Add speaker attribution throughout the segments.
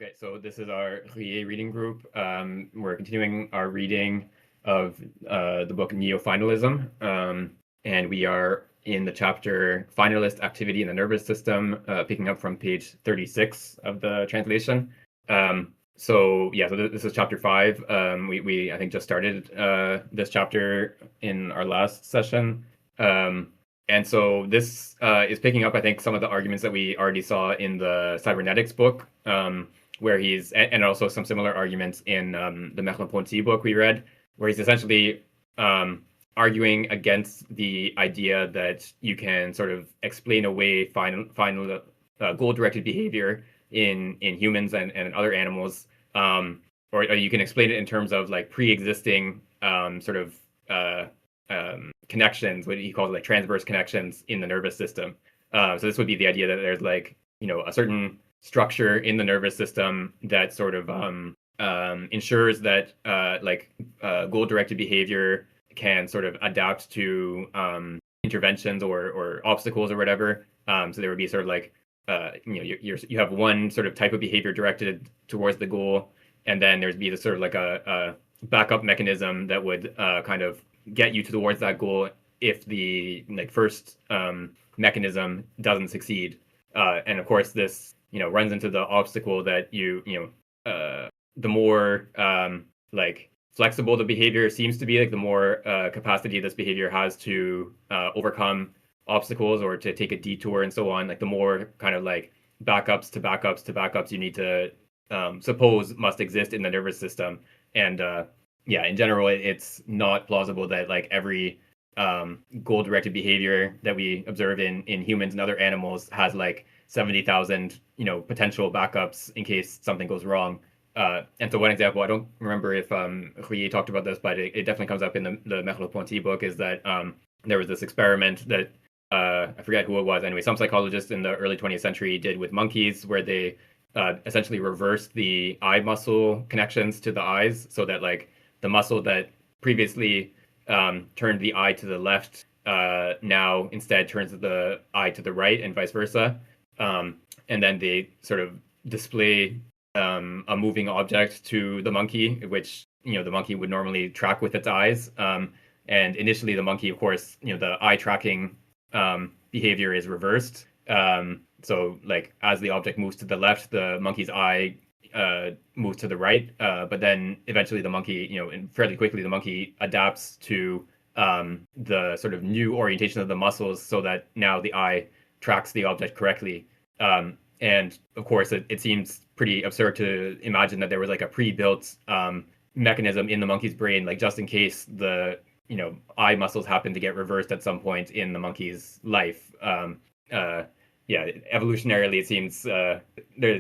Speaker 1: Okay, so this is our Ruyer reading group. We're continuing our reading of the book Neofinalism, and we are in the chapter Finalist Activity in the Nervous System, picking up from page 36 of the translation. So this is chapter 5. We I think just started this chapter in our last session. And so this is picking up, I think, some of the arguments that we already saw in the cybernetics book, where and also some similar arguments in the Merleau-Ponty book we read, where he's essentially arguing against the idea that you can sort of explain away final goal-directed behavior in humans and other animals, or you can explain it in terms of like pre-existing connections, what he calls like transverse connections in the nervous system. So this would be the idea that there's like, a certain structure in the nervous system that sort of ensures that goal-directed behavior can sort of adapt to interventions or obstacles or whatever. So there would be sort of like, you have one sort of type of behavior directed towards the goal, and then there'd be the sort of like a backup mechanism that would kind of get you towards that goal if the first mechanism doesn't succeed. And of course, this runs into the obstacle that the more flexible the behavior seems to be, like the more capacity this behavior has to overcome obstacles or to take a detour and so on. Like the more kind of like backups to backups to backups you need to suppose must exist in the nervous system. And in general, it's not plausible that like every goal-directed behavior that we observe in humans and other animals has like 70,000 potential backups in case something goes wrong. And so one example, I don't remember if Ruyer talked about this, but it definitely comes up in the Merleau-Ponty book, is that there was this experiment that I forget who it was. Anyway, some psychologists in the early 20th century did with monkeys, where they essentially reversed the eye muscle connections to the eyes, so that like the muscle that previously turned the eye to the left now instead turns the eye to the right, and vice versa. And then they sort of display a moving object to the monkey, which the monkey would normally track with its eyes. And initially, the monkey, of course, the eye tracking behavior is reversed. So, like as the object moves to the left, the monkey's eye moves to the right. But then eventually, the monkey, and fairly quickly, the monkey adapts to the sort of new orientation of the muscles, so that now the eye tracks the object correctly. And of course, it seems pretty absurd to imagine that there was like a pre-built mechanism in the monkey's brain, like just in case the eye muscles happen to get reversed at some point in the monkey's life. Evolutionarily, it seems there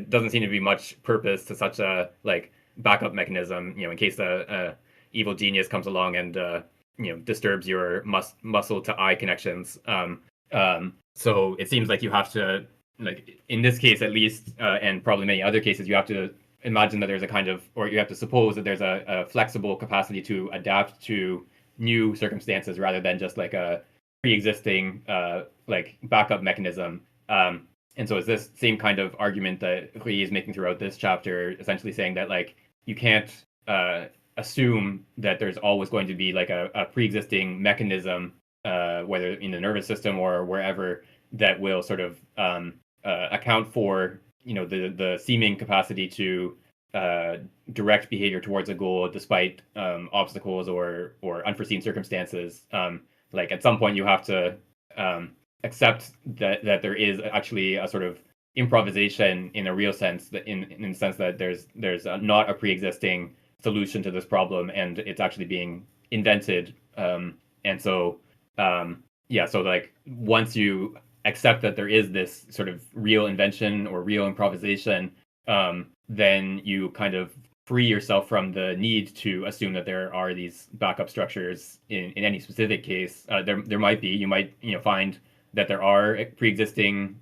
Speaker 1: doesn't seem to be much purpose to such a like backup mechanism, in case the evil genius comes along and disturbs your muscle to eye connections. So it seems like you have to, like in this case at least, and probably many other cases, you have to imagine that there's a kind of, or you have to suppose that there's a flexible capacity to adapt to new circumstances rather than just like a pre-existing like backup mechanism. And so it's this same kind of argument that Ruyer is making throughout this chapter, essentially saying that like you can't assume that there's always going to be like a pre-existing mechanism, whether in the nervous system or wherever, that will sort of account for the seeming capacity to direct behavior towards a goal despite obstacles or unforeseen circumstances. Like at some point you have to accept that there is actually a sort of improvisation in a real sense, that in the sense that there's not a pre-existing solution to this problem, and it's actually being invented. And so so like once you accept that there is this sort of real invention or real improvisation, then you kind of free yourself from the need to assume that there are these backup structures in any specific case. There might be, you might find that there are pre-existing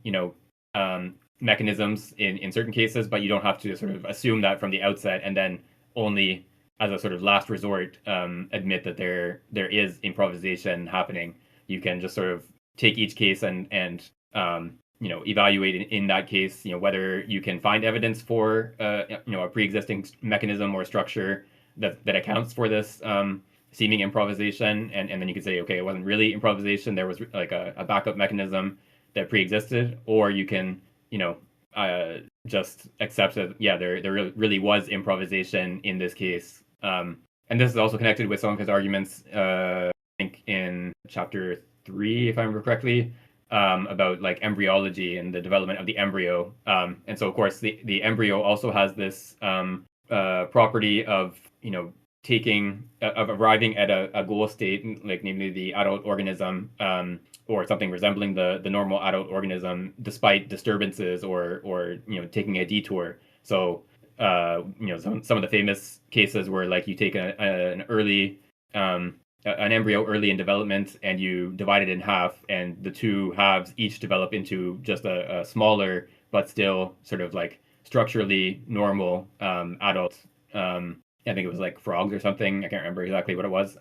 Speaker 1: mechanisms in certain cases, but you don't have to sort of assume that from the outset and then only as a sort of last resort admit that there is improvisation happening. You can just sort of take each case and evaluate in that case, whether you can find evidence for a pre-existing mechanism or structure that accounts for this seeming improvisation, and then you could say, okay, it wasn't really improvisation. There was like a backup mechanism that pre-existed, or you can just accept that there really was improvisation in this case. And this is also connected with some of his arguments. I think in chapter 3, if I remember correctly, about like embryology and the development of the embryo. And so, of course, the embryo also has this property of of arriving at a goal state, like namely the adult organism, or something resembling the normal adult organism, despite disturbances or taking a detour. So some of the famous cases where like you take an early an embryo early in development and you divide it in half, and the two halves each develop into just a smaller but still sort of like structurally normal adult. I think it was like frogs or something. I can't remember exactly what it was.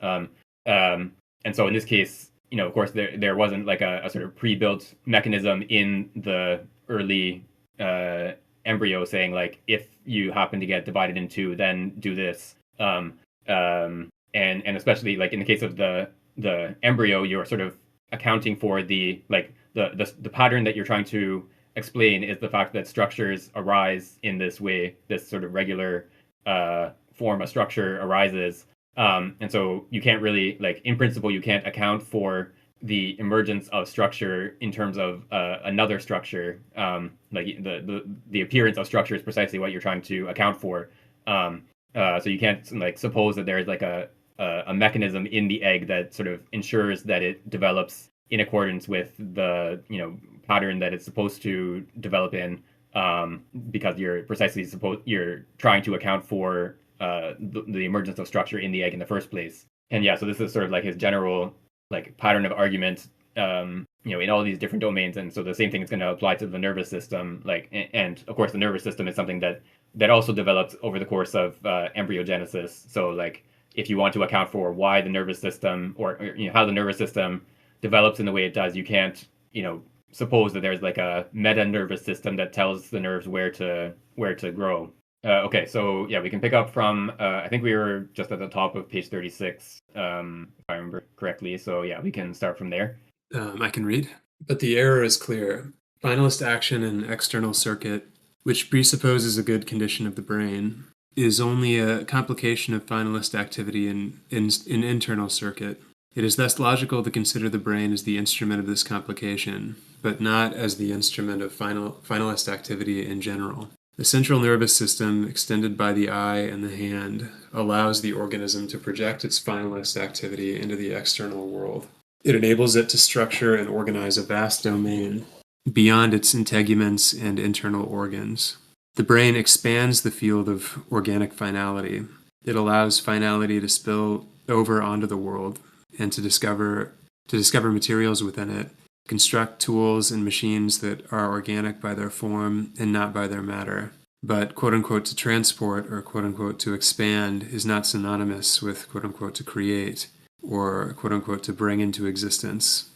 Speaker 1: And so in this case, of course, there wasn't like a sort of pre-built mechanism in the early embryo saying like, if you happen to get divided in two, then do this. And especially like in the case of the embryo, you're sort of accounting for the pattern that you're trying to explain is the fact that structures arise in this way, this sort of regular form of structure arises. And so you can't really, like, in principle, you can't account for the emergence of structure in terms of another structure. Like the appearance of structure is precisely what you're trying to account for. So you can't like suppose that there's like a mechanism in the egg that sort of ensures that it develops in accordance with the pattern that it's supposed to develop in, because you're trying to account for the emergence of structure in the egg in the first place. And yeah, so this is sort of like his general like pattern of argument, in all these different domains. And so the same thing is going to apply to the nervous system. Like, and of course, the nervous system is something that also develops over the course of embryogenesis. So like, if you want to account for why the nervous system or how the nervous system develops in the way it does, you can't suppose that there's like a meta nervous system that tells the nerves where to grow. Okay, so yeah, we can pick up from I think we were just at the top of page 36, if I remember correctly. So yeah, we can start from there.
Speaker 2: I can read. But the error is clear. Finalist action in external circuit, which presupposes a good condition of the brain, is only a complication of finalist activity in internal circuit. It is thus logical to consider the brain as the instrument of this complication, but not as the instrument of finalist activity in general. The central nervous system, extended by the eye and the hand, allows the organism to project its finalist activity into the external world. It enables it to structure and organize a vast domain beyond its integuments and internal organs. The brain expands the field of organic finality. It allows finality to spill over onto the world and to discover materials within it, construct tools and machines that are organic by their form and not by their matter. But quote-unquote to transport or quote-unquote to expand is not synonymous with quote-unquote to create or quote-unquote to bring into existence.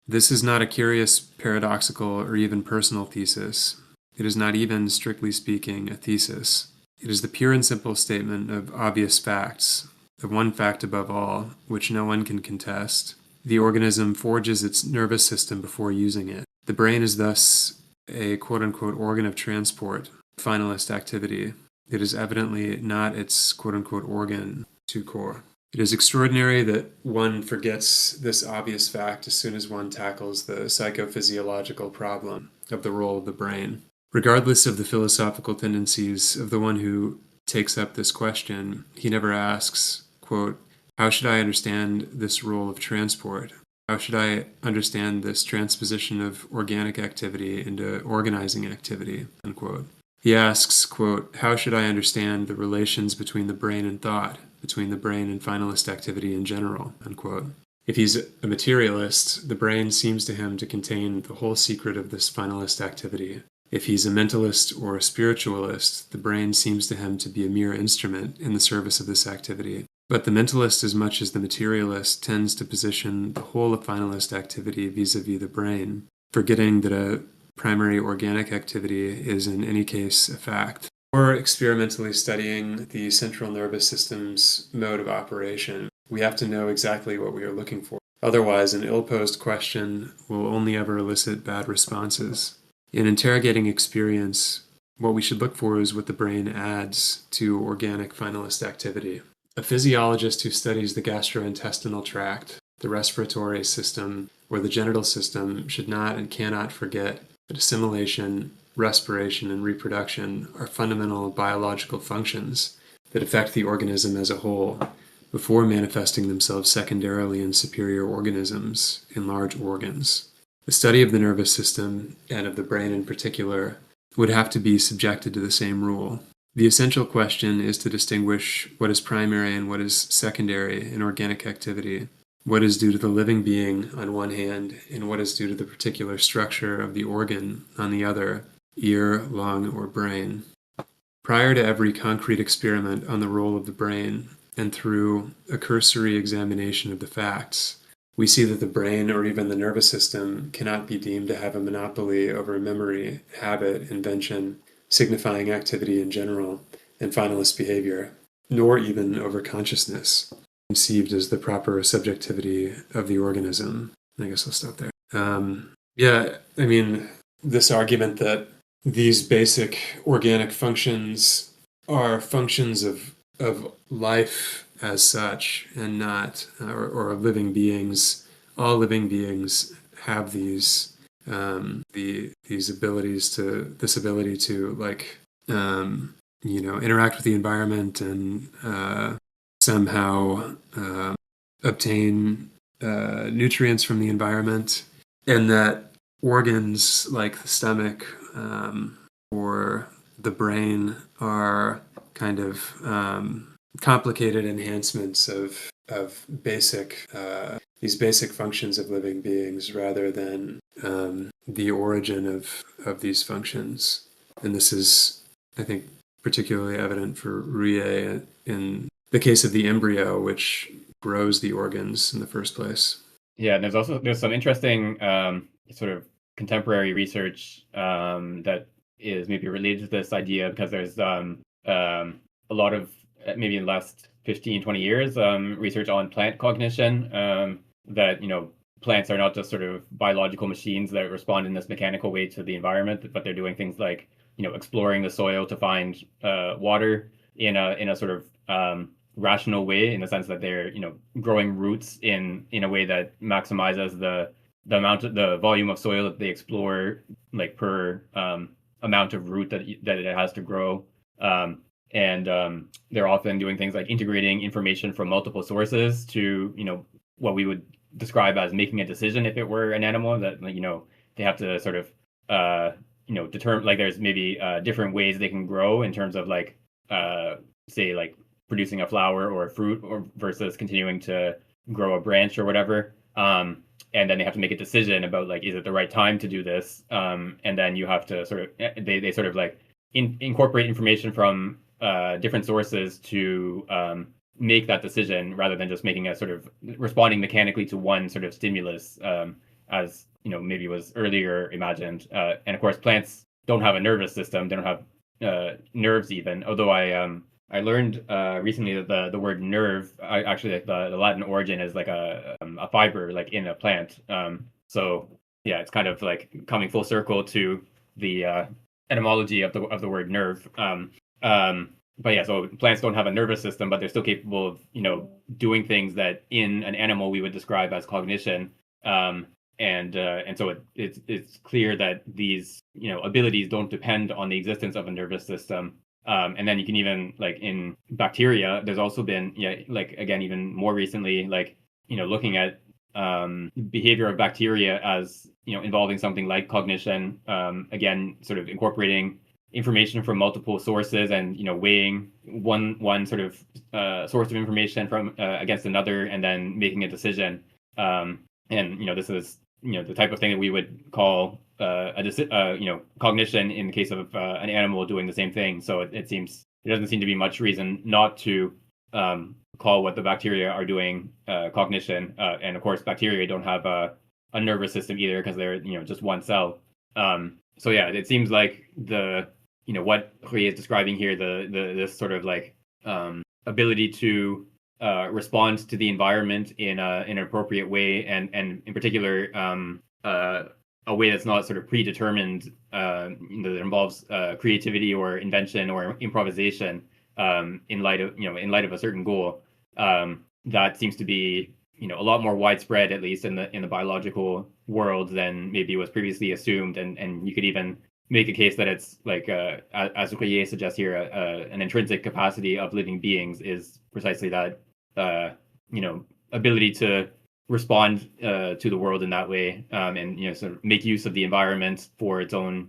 Speaker 2: This is not a curious, paradoxical, or even personal thesis. It is not even, strictly speaking, a thesis. It is the pure and simple statement of obvious facts, of one fact above all, which no one can contest. The organism forges its nervous system before using it. The brain is thus a quote-unquote organ of transport, finalist activity. It is evidently not its quote-unquote organ to core. It is extraordinary that one forgets this obvious fact as soon as one tackles the psychophysiological problem of the role of the brain. Regardless of the philosophical tendencies of the one who takes up this question, he never asks, quote, how should I understand this role of transport? How should I understand this transposition of organic activity into organizing activity, unquote. He asks, quote, how should I understand the relations between the brain and thought, between the brain and finalist activity in general, unquote. If he's a materialist, the brain seems to him to contain the whole secret of this finalist activity. If he's a mentalist or a spiritualist, the brain seems to him to be a mere instrument in the service of this activity. But the mentalist, as much as the materialist, tends to position the whole of finalist activity vis-a-vis the brain, forgetting that a primary organic activity is in any case a fact. Or experimentally studying the central nervous system's mode of operation, we have to know exactly what we are looking for. Otherwise, an ill-posed question will only ever elicit bad responses. In interrogating experience, what we should look for is what the brain adds to organic finalist activity. A physiologist who studies the gastrointestinal tract, the respiratory system, or the genital system should not and cannot forget that assimilation, respiration, and reproduction are fundamental biological functions that affect the organism as a whole before manifesting themselves secondarily in superior organisms, in large organs. The study of the nervous system, and of the brain in particular, would have to be subjected to the same rule. The essential question is to distinguish what is primary and what is secondary in organic activity, what is due to the living being on one hand, and what is due to the particular structure of the organ on the other, ear, lung, or brain. Prior to every concrete experiment on the role of the brain, and through a cursory examination of the facts, we see that the brain or even the nervous system cannot be deemed to have a monopoly over memory, habit, invention, signifying activity in general, and finalist behavior, nor even over consciousness, conceived as the proper subjectivity of the organism. I guess I'll stop there. This argument that these basic organic functions are functions of life as such, and not, or living beings. All living beings have these abilities to, this ability to interact with the environment and somehow obtain nutrients from the environment, and that organs like the stomach or the brain are kind of complicated enhancements of these basic functions of living beings, rather than the origin of these functions. And this is, I think, particularly evident for Ruyer in the case of the embryo, which grows the organs in the first place.
Speaker 1: Yeah, and there's some interesting sort of contemporary research that is maybe related to this idea, because there's a lot of, maybe in the last 15, 20 years, research on plant cognition, that, plants are not just sort of biological machines that respond in this mechanical way to the environment, but they're doing things like, exploring the soil to find water in a sort of rational way, in the sense that they're, growing roots in a way that maximizes the volume of soil that they explore, like per amount of root that it has to grow. And they're often doing things like integrating information from multiple sources to, what we would describe as making a decision if it were an animal, that, they have to sort of, determine, like, there's maybe different ways they can grow in terms of, like, say, like, producing a flower or a fruit, or versus continuing to grow a branch or whatever. And then they have to make a decision about, like, is it the right time to do this? And then you have to sort of, they sort of like incorporate information from different sources to make that decision, rather than just making a sort of responding mechanically to one sort of stimulus, as maybe was earlier imagined. And of course, plants don't have a nervous system; they don't have nerves even. Although I learned recently that the word nerve, actually, like, the Latin origin is like a fiber, like, in a plant. So yeah, it's kind of like coming full circle to the etymology of the word nerve. But yeah, so plants don't have a nervous system, but they're still capable of, doing things that in an animal we would describe as cognition. And so it's clear that these, abilities don't depend on the existence of a nervous system. And then you can even, like, in bacteria, there's also been, like, again, even more recently, like, looking at behavior of bacteria as, involving something like cognition, again, sort of incorporating information from multiple sources, and, weighing one sort of source of information from against another, and then making a decision. And, this is, the type of thing that we would call cognition in the case of an animal doing the same thing. So it doesn't seem to be much reason not to call what the bacteria are doing cognition. And of course, bacteria don't have a nervous system either, because they're, just one cell. so yeah, it seems like what Ruyer is describing here, this sort of like ability to respond to the environment in an appropriate way, and in particular a way that's not sort of predetermined, that involves creativity or invention or improvisation, in light of a certain goal. That seems to be a lot more widespread, at least in the biological world, than maybe was previously assumed, and you could even make a case that it's like, as Ruyer suggests here, an intrinsic capacity of living beings is precisely that, ability to respond to the world in that way, and sort of make use of the environment for its own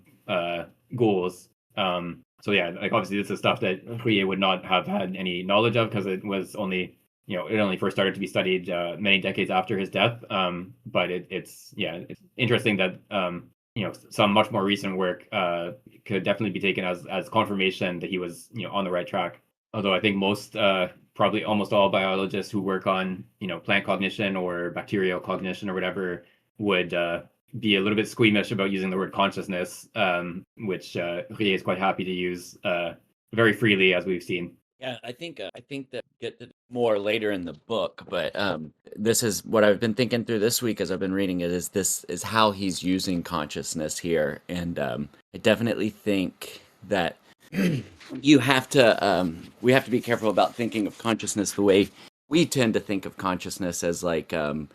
Speaker 1: goals. So yeah, like obviously this is stuff that Ruyer would not have had any knowledge of, because it was only it only first started to be studied many decades after his death. But it's interesting that some much more recent work could definitely be taken as confirmation that he was on the right track. Although I think most, probably almost all biologists who work on plant cognition or bacterial cognition or whatever would be a little bit squeamish about using the word consciousness, which Ruyer is quite happy to use very freely, as we've seen.
Speaker 3: Yeah, I think that get to more later in the book, but this is what I've been thinking through this week as I've been reading it. Is this is how he's using consciousness here, and I definitely think that you have to we have to be careful about thinking of consciousness the way we tend to think of consciousness, as like an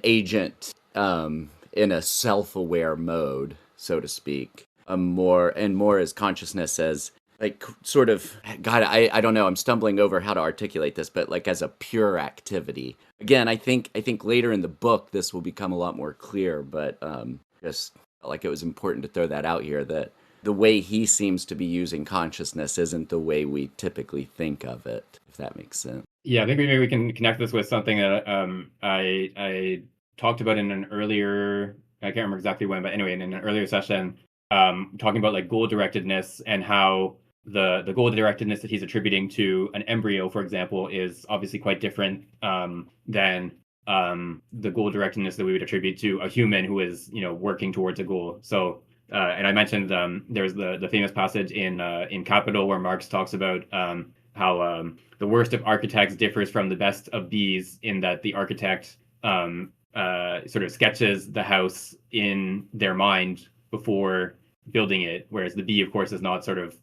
Speaker 3: agent in a self-aware mode, so to speak. More as consciousness as like sort of, God, I don't know, I'm stumbling over how to articulate this, but like as a pure activity. Again, I think later in the book this will become a lot more clear, but just felt like it was important to throw that out here, that the way he seems to be using consciousness isn't the way we typically think of it, if that makes sense.
Speaker 1: Yeah, I think maybe we can connect this with something that I talked about in an earlier, I can't remember exactly when, but anyway, in an earlier session, talking about like goal directedness, and how the goal directedness that he's attributing to an embryo, for example, is obviously quite different than the goal directedness that we would attribute to a human who is working towards a goal. So and I mentioned there's the famous passage in Capital where Marx talks about how the worst of architects differs from the best of bees, in that the architect sort of sketches the house in their mind before building it, whereas the bee, of course, is not sort of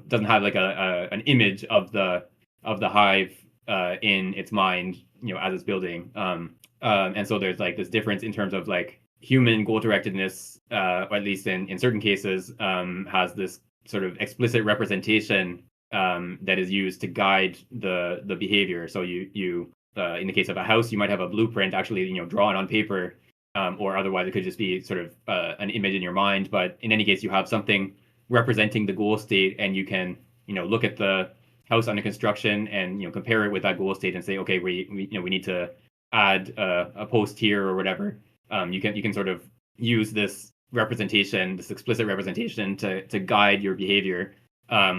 Speaker 1: doesn't have like an image of the hive in its mind as it's building. And so there's like this difference in terms of like human goal directedness, or at least in certain cases, has this sort of explicit representation that is used to guide the behavior. So you in the case of a house, you might have a blueprint actually drawn on paper, or otherwise it could just be sort of an image in your mind. But in any case, you have something representing the goal state, and you can look at the house under construction and compare it with that goal state and say, okay, we need to add a post here or whatever. You can sort of use this representation, this explicit representation, to guide your behavior.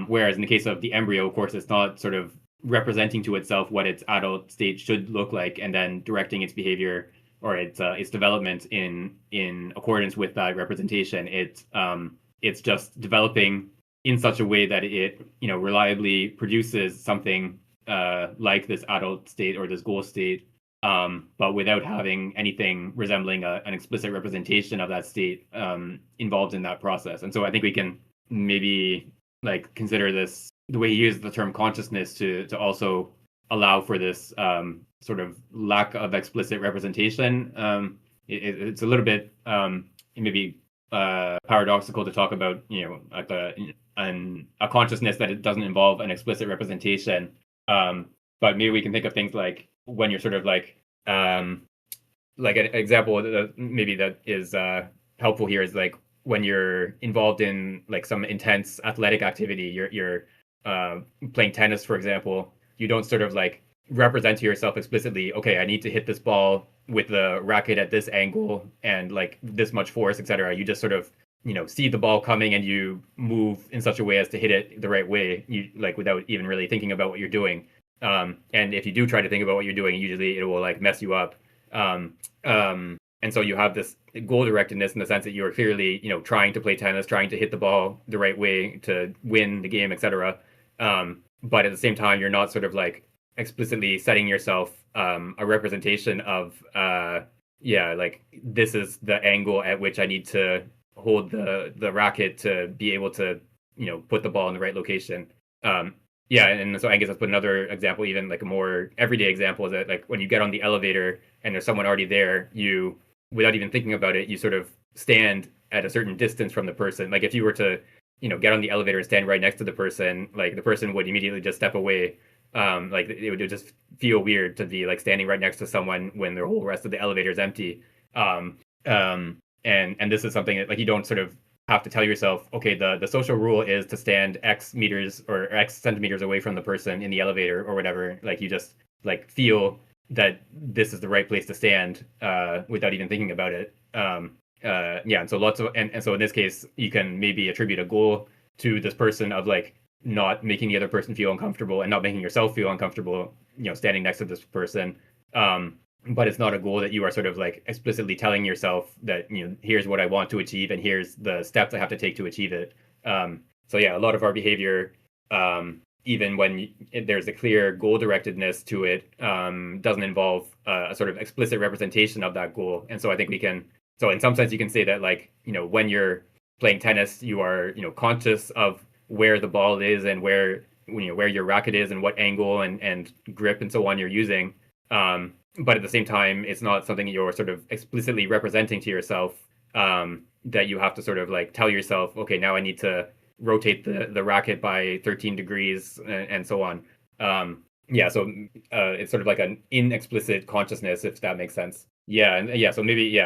Speaker 1: Whereas in the case of the embryo, of course, it's not sort of representing to itself what its adult state should look like and then directing its behavior or its development in accordance with that representation. It's just developing in such a way that it reliably produces something like this adult state or this goal state, but without having anything resembling an explicit representation of that state involved in that process. And so I think we can maybe like consider this, the way he uses the term consciousness, to also allow for this sort of lack of explicit representation. It's a little bit maybe paradoxical to talk about like a consciousness that it doesn't involve an explicit representation. But maybe we can think of things like when you're sort of like an example that maybe that is helpful here is like when you're involved in like some intense athletic activity, you're playing tennis, for example. You don't sort of like represent to yourself explicitly, okay, I need to hit this ball with the racket at this angle and like this much force, etc. You just sort of see the ball coming and you move in such a way as to hit it the right way, you like without even really thinking about what you're doing. And if you do try to think about what you're doing, usually it will like mess you up. And so you have this goal directedness in the sense that you are clearly, trying to play tennis, trying to hit the ball the right way to win the game, etc. But at the same time, you're not sort of like explicitly setting yourself a representation of, like this is the angle at which I need to hold the racket to be able to, put the ball in the right location. And so I guess let's put another example, even like a more everyday example, is that like when you get on the elevator and there's someone already there, you, without even thinking about it, you sort of stand at a certain distance from the person. Like if you were to, get on the elevator and stand right next to the person, like the person would immediately just step away. Like it would just feel weird to be like standing right next to someone when the whole rest of the elevator is empty. And this is something that like you don't sort of have to tell yourself, okay, the social rule is to stand X meters or X centimeters away from the person in the elevator or whatever. Like you just like feel that this is the right place to stand without even thinking about it. And so and so in this case, you can maybe attribute a goal to this person of like not making the other person feel uncomfortable and not making yourself feel uncomfortable, standing next to this person. But it's not a goal that you are sort of like explicitly telling yourself that, here's what I want to achieve and here's the steps I have to take to achieve it. So yeah, a lot of our behavior, even when there's a clear goal directedness to it, doesn't involve a sort of explicit representation of that goal. And so I think so in some sense you can say that like, when you're playing tennis, you are, conscious of where the ball is and where your racket is and what angle and grip and so on you're using. But at the same time, it's not something you're sort of explicitly representing to yourself, that you have to sort of like tell yourself, okay, now I need to rotate the racket by 13 degrees and so on. So it's sort of like an inexplicit consciousness, if that makes sense. So maybe,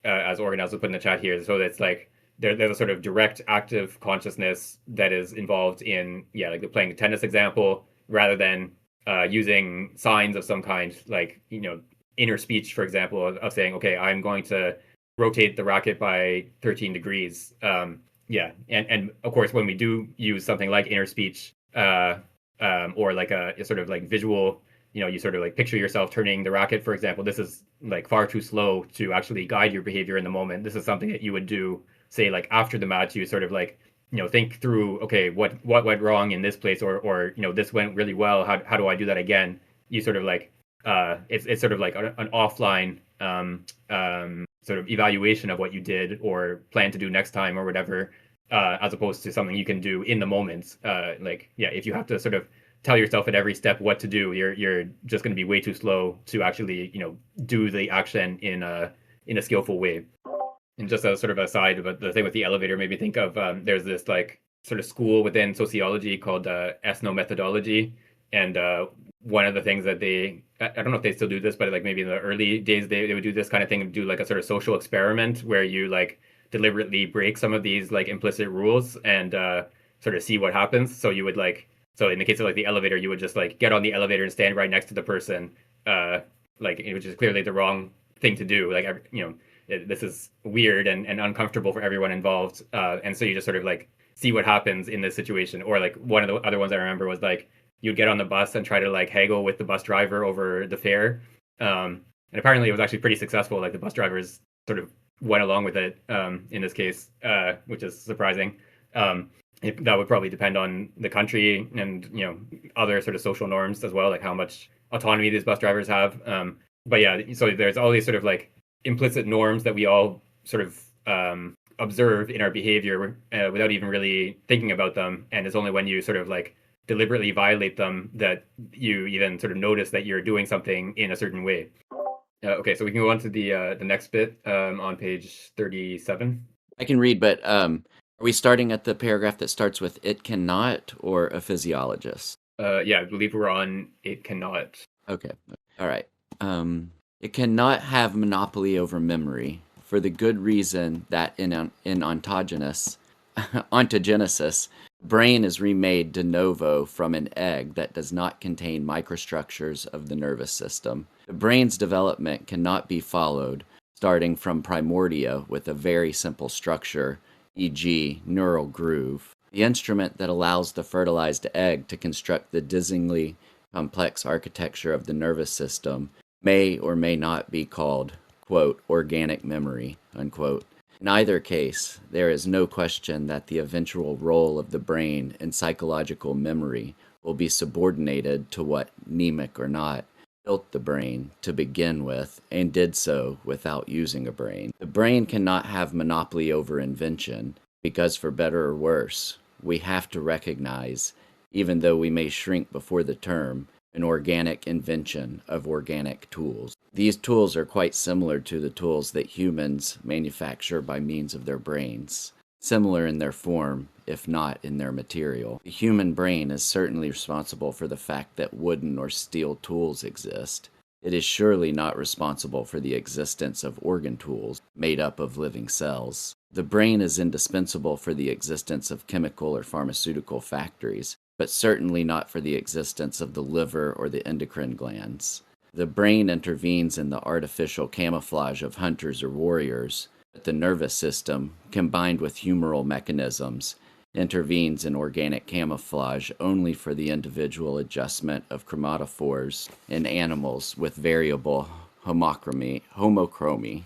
Speaker 1: as Organ also put in the chat here, so it's like there's a sort of direct active consciousness that is involved in, like the playing the tennis example, rather than using signs of some kind, like, inner speech, for example, of saying, okay, I'm going to rotate the racket by 13 degrees. And of course, when we do use something like inner speech, or like a sort of like visual, you sort of like picture yourself turning the racket, for example, this is like far too slow to actually guide your behavior in the moment. This is something that you would do, say, like after the match, you sort of like, think through, okay, what went wrong in this place, or this went really well. How do I do that again? You sort of like, it's sort of like an offline sort of evaluation of what you did or plan to do next time or whatever, as opposed to something you can do in the moment. If you have to sort of tell yourself at every step what to do, you're just going to be way too slow to actually, do the action in a skillful way. And just as sort of aside, about the thing with the elevator made me think of, there's this like sort of school within sociology called ethnomethodology. And one of the things that I don't know if they still do this, but like maybe in the early days, they would do this kind of thing, do like a sort of social experiment where you like deliberately break some of these like implicit rules and sort of see what happens. So you would like, so in the case of like the elevator, you would just like get on the elevator and stand right next to the person, which is clearly the wrong thing to do. Like, this is weird and uncomfortable for everyone involved. And so you just sort of like see what happens in this situation. Or like one of the other ones I remember was like you'd get on the bus and try to like haggle with the bus driver over the fare. And apparently it was actually pretty successful. Like the bus drivers sort of went along with it in this case, which is surprising. That would probably depend on the country and, other sort of social norms as well, like how much autonomy these bus drivers have. But yeah, so there's all these sort of like implicit norms that we all sort of observe in our behavior without even really thinking about them. And it's only when you sort of like deliberately violate them that you even sort of notice that you're doing something in a certain way. Okay, so we can go on to the next bit on page 37.
Speaker 3: I can read, but are we starting at the paragraph that starts with "it cannot" or "a physiologist"?
Speaker 1: I believe we're on "it cannot."
Speaker 3: Okay, all right. It cannot have monopoly over memory for the good reason that in ontogenesis, brain is remade de novo from an egg that does not contain microstructures of the nervous system. The brain's development cannot be followed starting from primordia with a very simple structure, e.g., neural groove. The instrument that allows the fertilized egg to construct the dizzyingly complex architecture of the nervous system may or may not be called, quote, organic memory, unquote. In either case, there is no question that the eventual role of the brain in psychological memory will be subordinated to what, anemic or not, built the brain to begin with and did so without using a brain. The brain cannot have monopoly over invention because, for better or worse, we have to recognize, even though we may shrink before the term, an organic invention of organic tools. These tools are quite similar to the tools that humans manufacture by means of their brains, similar in their form, if not in their material. The human brain is certainly responsible for the fact that wooden or steel tools exist. It is surely not responsible for the existence of organ tools made up of living cells. The brain is indispensable for the existence of chemical or pharmaceutical factories, but certainly not for the existence of the liver or the endocrine glands. The brain intervenes in the artificial camouflage of hunters or warriors, but the nervous system, combined with humoral mechanisms, intervenes in organic camouflage only for the individual adjustment of chromatophores in animals with variable homochromy.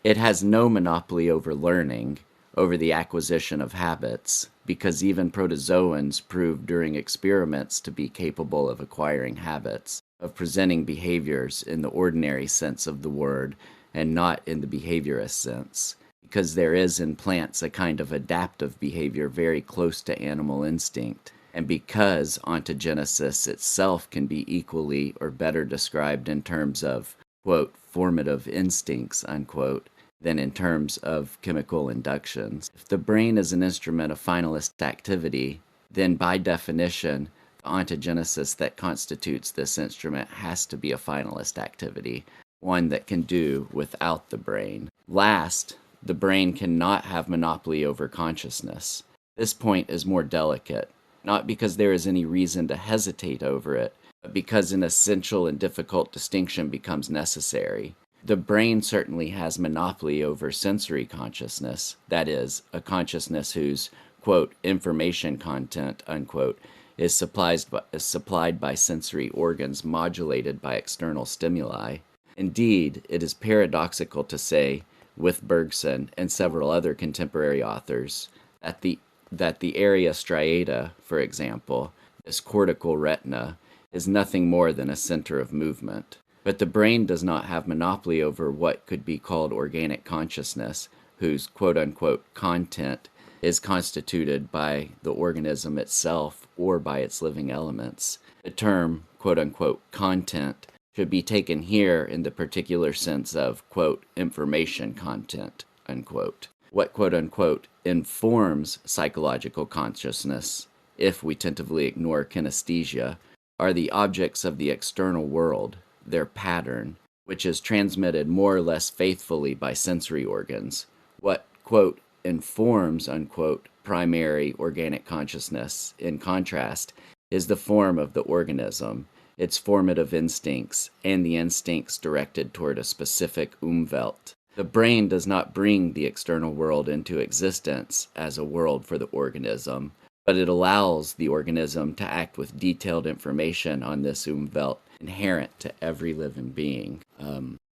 Speaker 3: It has no monopoly over learning, over the acquisition of habits, because even protozoans proved during experiments to be capable of acquiring habits, of presenting behaviors in the ordinary sense of the word and not in the behaviorist sense, because there is in plants a kind of adaptive behavior very close to animal instinct, and because ontogenesis itself can be equally or better described in terms of, quote, formative instincts, unquote, than in terms of chemical inductions. If the brain is an instrument of finalist activity, then by definition, the ontogenesis that constitutes this instrument has to be a finalist activity, one that can do without the brain. Last, the brain cannot have monopoly over consciousness. This point is more delicate, not because there is any reason to hesitate over it, but because an essential and difficult distinction becomes necessary. The brain certainly has monopoly over sensory consciousness, that is, a consciousness whose, quote, information content, unquote, is supplied by sensory organs modulated by external stimuli. Indeed, it is paradoxical to say, with Bergson and several other contemporary authors, that the area striata, for example, this cortical retina, is nothing more than a center of movement. But the brain does not have monopoly over what could be called organic consciousness, whose quote-unquote content is constituted by the organism itself or by its living elements. The term quote-unquote content should be taken here in the particular sense of, quote, information content, unquote. What quote-unquote informs psychological consciousness, if we tentatively ignore kinesthesia, are the objects of the external world, their pattern, which is transmitted more or less faithfully by sensory organs. What, quote, informs, unquote, primary organic consciousness, in contrast, is the form of the organism, its formative instincts, and the instincts directed toward a specific Umwelt. The brain does not bring the external world into existence as a world for the organism, but it allows the organism to act with detailed information on this Umwelt inherent to every living being.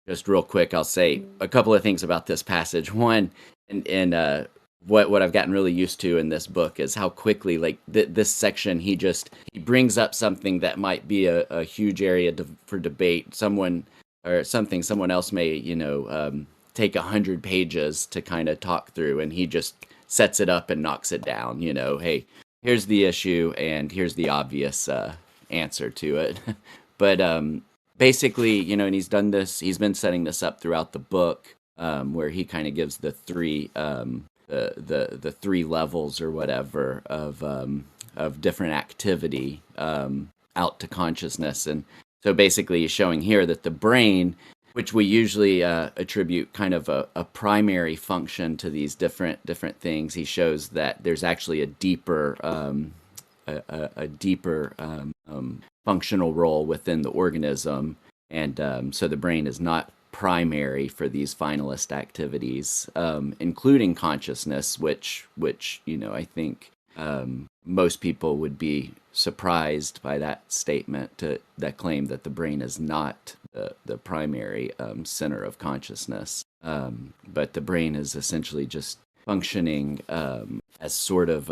Speaker 3: Just real quick, I'll say a couple of things about this passage. One, and what I've gotten really used to in this book is how quickly, like this section, he brings up something that might be a huge area for debate. Someone else may, take 100 pages to kind of talk through, and he just sets it up and knocks it down. Hey, here's the issue, and here's the obvious answer to it. But basically, and he's been setting this up throughout the book, where he kind of gives the three the three levels or whatever of different activity out to consciousness. And so basically he's showing here that the brain, which we usually attribute kind of a primary function to these different things, he shows that there's actually a deeper functional role within the organism, and so the brain is not primary for these finalist activities, including consciousness, which I think most people would be surprised by that statement, that claim that the brain is not the primary center of consciousness. But the brain is essentially just functioning as sort of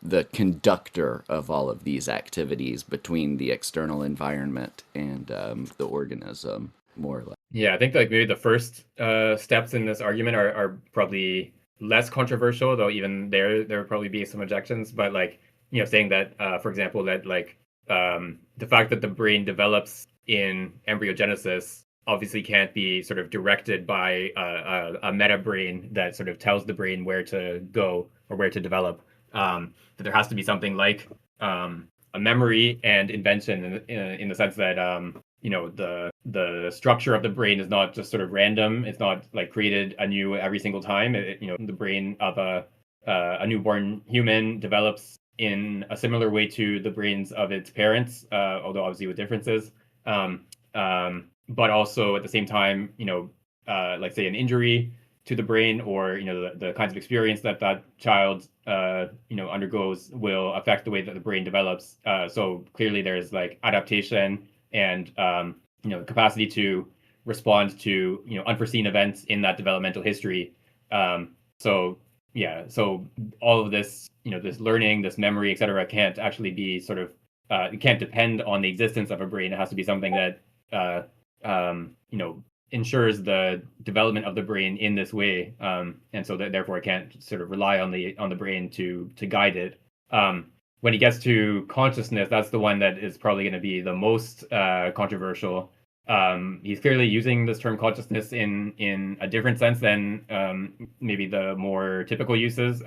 Speaker 3: the conductor of all of these activities between the external environment and the organism, more or less.
Speaker 1: Yeah, I think like maybe the first steps in this argument are probably less controversial, though even there would probably be some objections. But like, saying that, for example, that like the fact that the brain develops in embryogenesis obviously can't be sort of directed by a meta brain that sort of tells the brain where to go or where to develop. That there has to be something like a memory and invention in the sense that the structure of the brain is not just sort of random. It's not like created anew every single time. The brain of a newborn human develops in a similar way to the brains of its parents, although obviously with differences. But also at the same time, like say an injury to the brain, or the kinds of experience that child undergoes will affect the way that the brain develops. So clearly there's like adaptation and capacity to respond to unforeseen events in that developmental history. So yeah, so all of this this learning, this memory, etc., can't actually be sort of it can't depend on the existence of a brain. It has to be something that ensures the development of the brain in this way, and so that therefore it can't sort of rely on the brain to guide it. When he gets to consciousness, that's the one that is probably going to be the most controversial. He's clearly using this term consciousness in a different sense than maybe the more typical uses.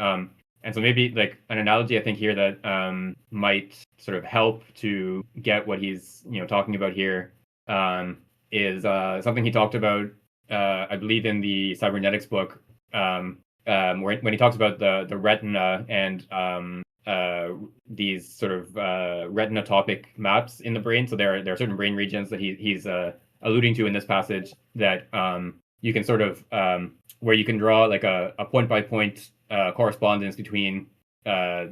Speaker 1: And so maybe like an analogy I think here that might sort of help to get what he's talking about here is something he talked about, I believe, in the cybernetics book, when he talks about the retina and these sort of retinotopic maps in the brain. So there are certain brain regions that he's alluding to in this passage that you can sort of where you can draw like a point by point correspondence between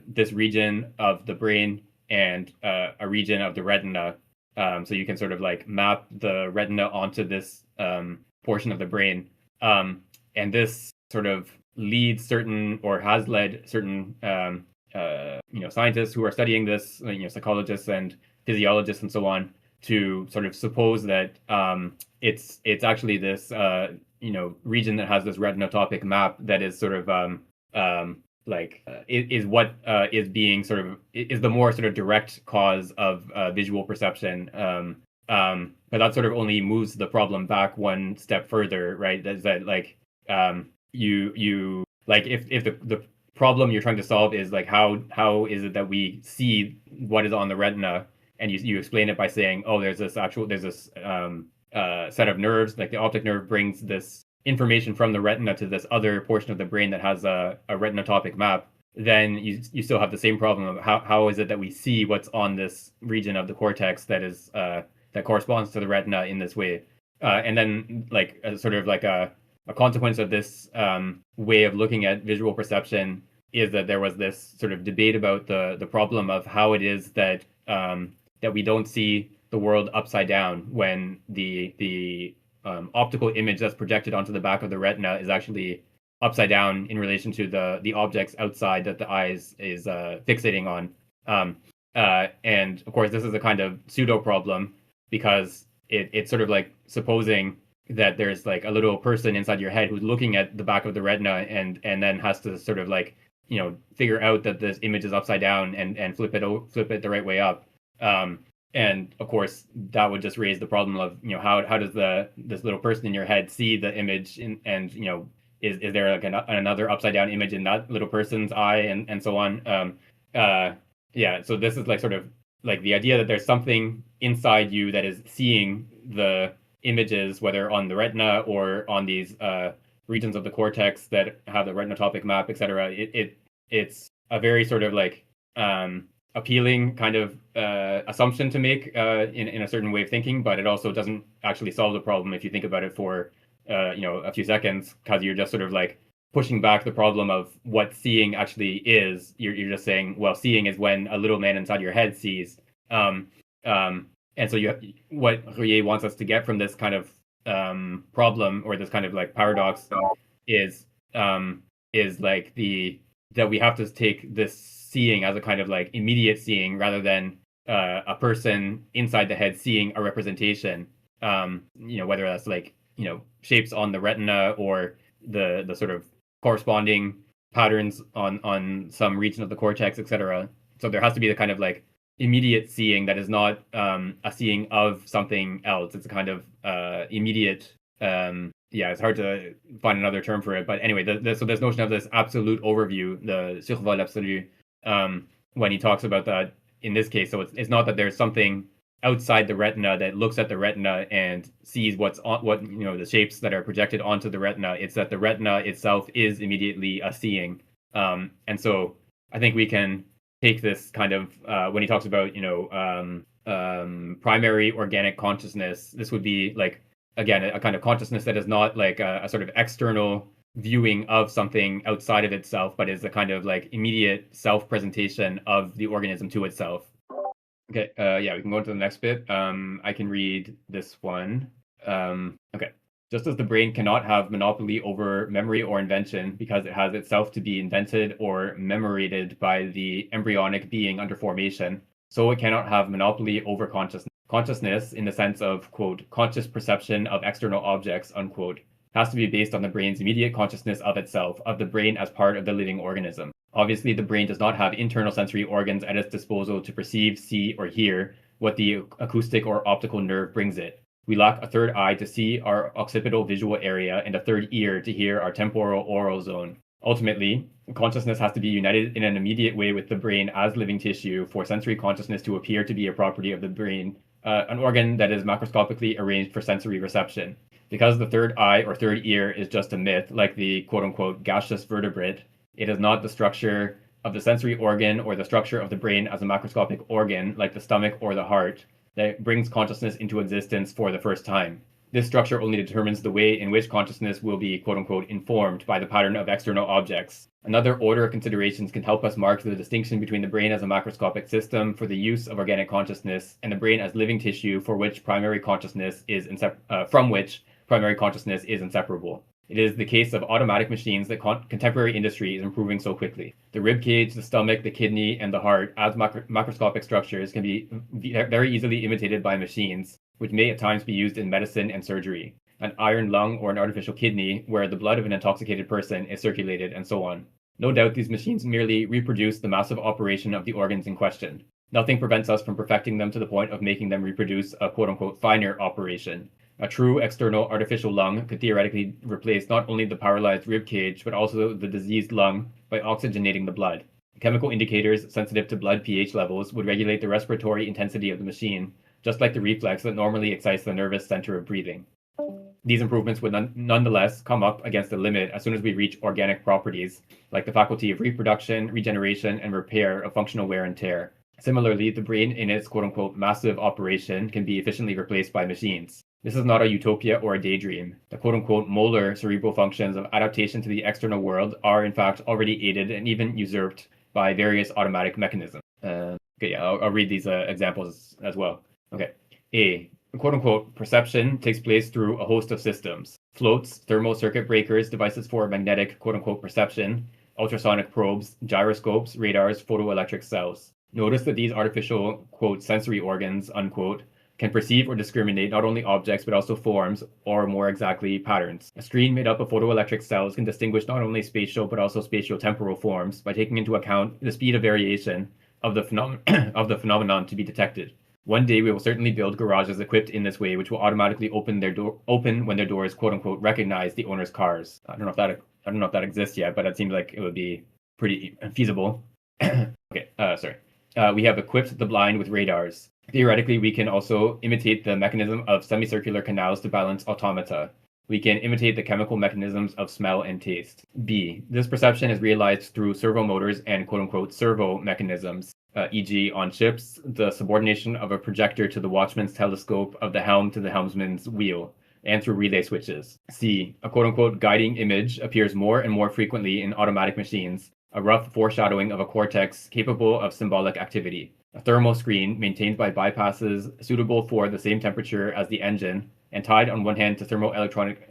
Speaker 1: this region of the brain and a region of the retina. So you can sort of like map the retina onto this portion of the brain. And this sort of leads certain, or has led certain scientists who are studying this, psychologists and physiologists and so on, to sort of suppose that it's actually this region that has this retinotopic map that is sort of is what is being sort of is the more sort of direct cause of visual perception. But that sort of only moves the problem back one step further, right? That's that like you like if the problem you're trying to solve is like how is it that we see what is on the retina, and you explain it by saying, oh, there's this set of nerves, like the optic nerve brings this information from the retina to this other portion of the brain that has a retinotopic map, then you still have the same problem of how is it that we see what's on this region of the cortex that is that corresponds to the retina in this way. And then like sort of like a consequence of this way of looking at visual perception is that there was this sort of debate about the problem of how it is that that we don't see the world upside down when the optical image that's projected onto the back of the retina is actually upside down in relation to the objects outside that the eyes is fixating on. And of course, this is a kind of pseudo problem because it's sort of like supposing that there's like a little person inside your head who's looking at the back of the retina and then has to sort of like figure out that this image is upside down and flip it the right way up. And of course, that would just raise the problem of how does this little person in your head see the image and is there like another upside down image in that little person's eye and so on. Yeah, so this is like sort of like the idea that there's something inside you that is seeing the images, whether on the retina or on these regions of the cortex that have the retinotopic map, etc. It's a very sort of like appealing kind of assumption to make in a certain way of thinking, but it also doesn't actually solve the problem if you think about it for a few seconds, because you're just sort of like pushing back the problem of what seeing actually is. You're just saying, well, seeing is when a little man inside your head sees. And so what Ruyer wants us to get from this kind of problem, or this kind of like paradox, is like that we have to take this seeing as a kind of like immediate seeing, rather than a person inside the head seeing a representation. Whether that's like shapes on the retina, or the sort of corresponding patterns on some region of the cortex, etc. So there has to be the kind of like immediate seeing that is not a seeing of something else. It's a kind of immediate. It's hard to find another term for it, but anyway, so this notion of this absolute overview, the survol absolu, when he talks about that in this case, so it's not that there's something outside the retina that looks at the retina and sees what's on the shapes that are projected onto the retina. It's that the retina itself is immediately a seeing, and so I think we can take this kind of when he talks about primary organic consciousness. This would be like, again, a kind of consciousness that is not like a sort of external viewing of something outside of itself, but is a kind of like immediate self-presentation of the organism to itself. Okay, we can go into the next bit. I can read this one. Okay. Just as the brain cannot have monopoly over memory or invention because it has itself to be invented or memorated by the embryonic being under formation, so it cannot have monopoly over consciousness. Consciousness, in the sense of, quote, conscious perception of external objects, unquote, has to be based on the brain's immediate consciousness of itself, of the brain as part of the living organism. Obviously, the brain does not have internal sensory organs at its disposal to perceive, see, or hear what the acoustic or optical nerve brings it. We lack a third eye to see our occipital visual area and a third ear to hear our temporal oral zone. Ultimately, consciousness has to be united in an immediate way with the brain as living tissue for sensory consciousness to appear to be a property of the brain, an organ that is macroscopically arranged for sensory reception. Because the third eye or third ear is just a myth, like the quote-unquote gaseous vertebrate, it is not the structure of the sensory organ or the structure of the brain as a macroscopic organ, like the stomach or the heart, that brings consciousness into existence for the first time. This structure only determines the way in which consciousness will be quote-unquote informed by the pattern of external objects. Another order of considerations can help us mark the distinction between the brain as a macroscopic system for the use of organic consciousness and the brain as living tissue for which primary consciousness is from which primary consciousness is inseparable. It is the case of automatic machines that contemporary industry is improving so quickly. The rib cage, the stomach, the kidney, and the heart, as macroscopic structures, can be very easily imitated by machines, which may at times be used in medicine and surgery. An iron lung or an artificial kidney, where the blood of an intoxicated person is circulated, and so on. No doubt these machines merely reproduce the massive operation of the organs in question. Nothing prevents us from perfecting them to the point of making them reproduce a quote-unquote finer operation. A true external artificial lung could theoretically replace not only the paralyzed rib cage, but also the diseased lung by oxygenating the blood. Chemical indicators sensitive to blood pH levels would regulate the respiratory intensity of the machine, just like the reflex that normally excites the nervous center of breathing. These improvements would nonetheless come up against a limit as soon as we reach organic properties, like the faculty of reproduction, regeneration, and repair of functional wear and tear. Similarly, the brain in its quote-unquote massive operation can be efficiently replaced by machines. This is not a utopia or a daydream. The quote-unquote molar cerebral functions of adaptation to the external world are in fact already aided and even usurped by various automatic mechanisms. I'll read these examples as well. Okay. A quote-unquote perception takes place through a host of systems. Floats, thermal circuit breakers, devices for magnetic quote-unquote perception, ultrasonic probes, gyroscopes, radars, photoelectric cells. Notice that these artificial, quote, sensory organs, unquote, can perceive or discriminate not only objects but also forms, or more exactly, patterns. A screen made up of photoelectric cells can distinguish not only spatial but also spatio-temporal forms by taking into account the speed of variation of the phenomenon to be detected. One day we will certainly build garages equipped in this way, which will automatically open when their doors, quote unquote, recognize the owner's cars. I don't know if that exists yet, but it seems like it would be pretty feasible. Okay, sorry. We have equipped the blind with radars. Theoretically, we can also imitate the mechanism of semicircular canals to balance automata. We can imitate the chemical mechanisms of smell and taste. B. This perception is realized through servo motors and quote-unquote servo mechanisms, e.g. on ships, the subordination of a projector to the watchman's telescope, of the helm to the helmsman's wheel, and through relay switches. C. A quote-unquote guiding image appears more and more frequently in automatic machines, a rough foreshadowing of a cortex capable of symbolic activity. A thermal screen maintained by bypasses suitable for the same temperature as the engine, and tied on one hand to thermoelectric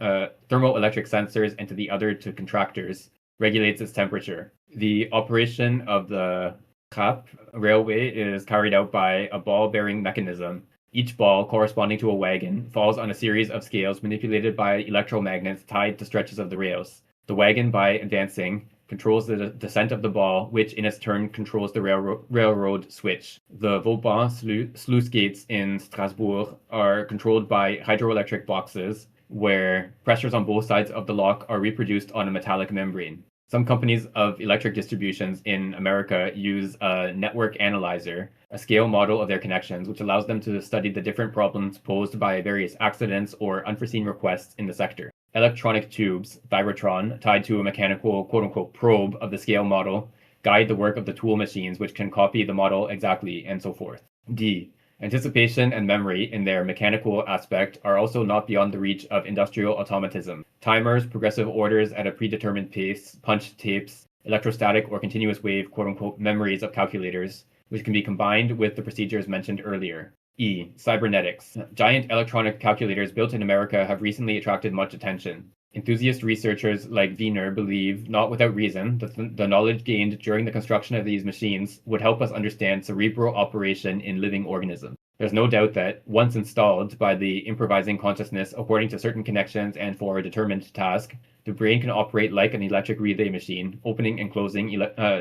Speaker 1: sensors and to the other to contractors, regulates its temperature. The operation of the Cap railway is carried out by a ball-bearing mechanism. Each ball, corresponding to a wagon, falls on a series of scales manipulated by electromagnets tied to stretches of the rails. The wagon, by advancing, controls the descent of the ball, which in its turn controls the railroad switch. The Vauban sluice gates in Strasbourg are controlled by hydroelectric boxes, where pressures on both sides of the lock are reproduced on a metallic membrane. Some companies of electric distributions in America use a network analyzer, a scale model of their connections, which allows them to study the different problems posed by various accidents or unforeseen requests in the sector. Electronic tubes, Thyrotron, tied to a mechanical quote-unquote probe of the scale model, guide the work of the tool machines, which can copy the model exactly, and so forth. D. Anticipation and memory, in their mechanical aspect, are also not beyond the reach of industrial automatism. Timers, progressive orders at a predetermined pace, punch tapes, electrostatic or continuous wave quote-unquote memories of calculators, which can be combined with the procedures mentioned earlier. E. Cybernetics. Giant electronic calculators built in America have recently attracted much attention. Enthusiast researchers like Wiener believe, not without reason, that the knowledge gained during the construction of these machines would help us understand cerebral operation in living organisms. There's no doubt that, once installed by the improvising consciousness according to certain connections and for a determined task, the brain can operate like an electric relay machine, opening and closing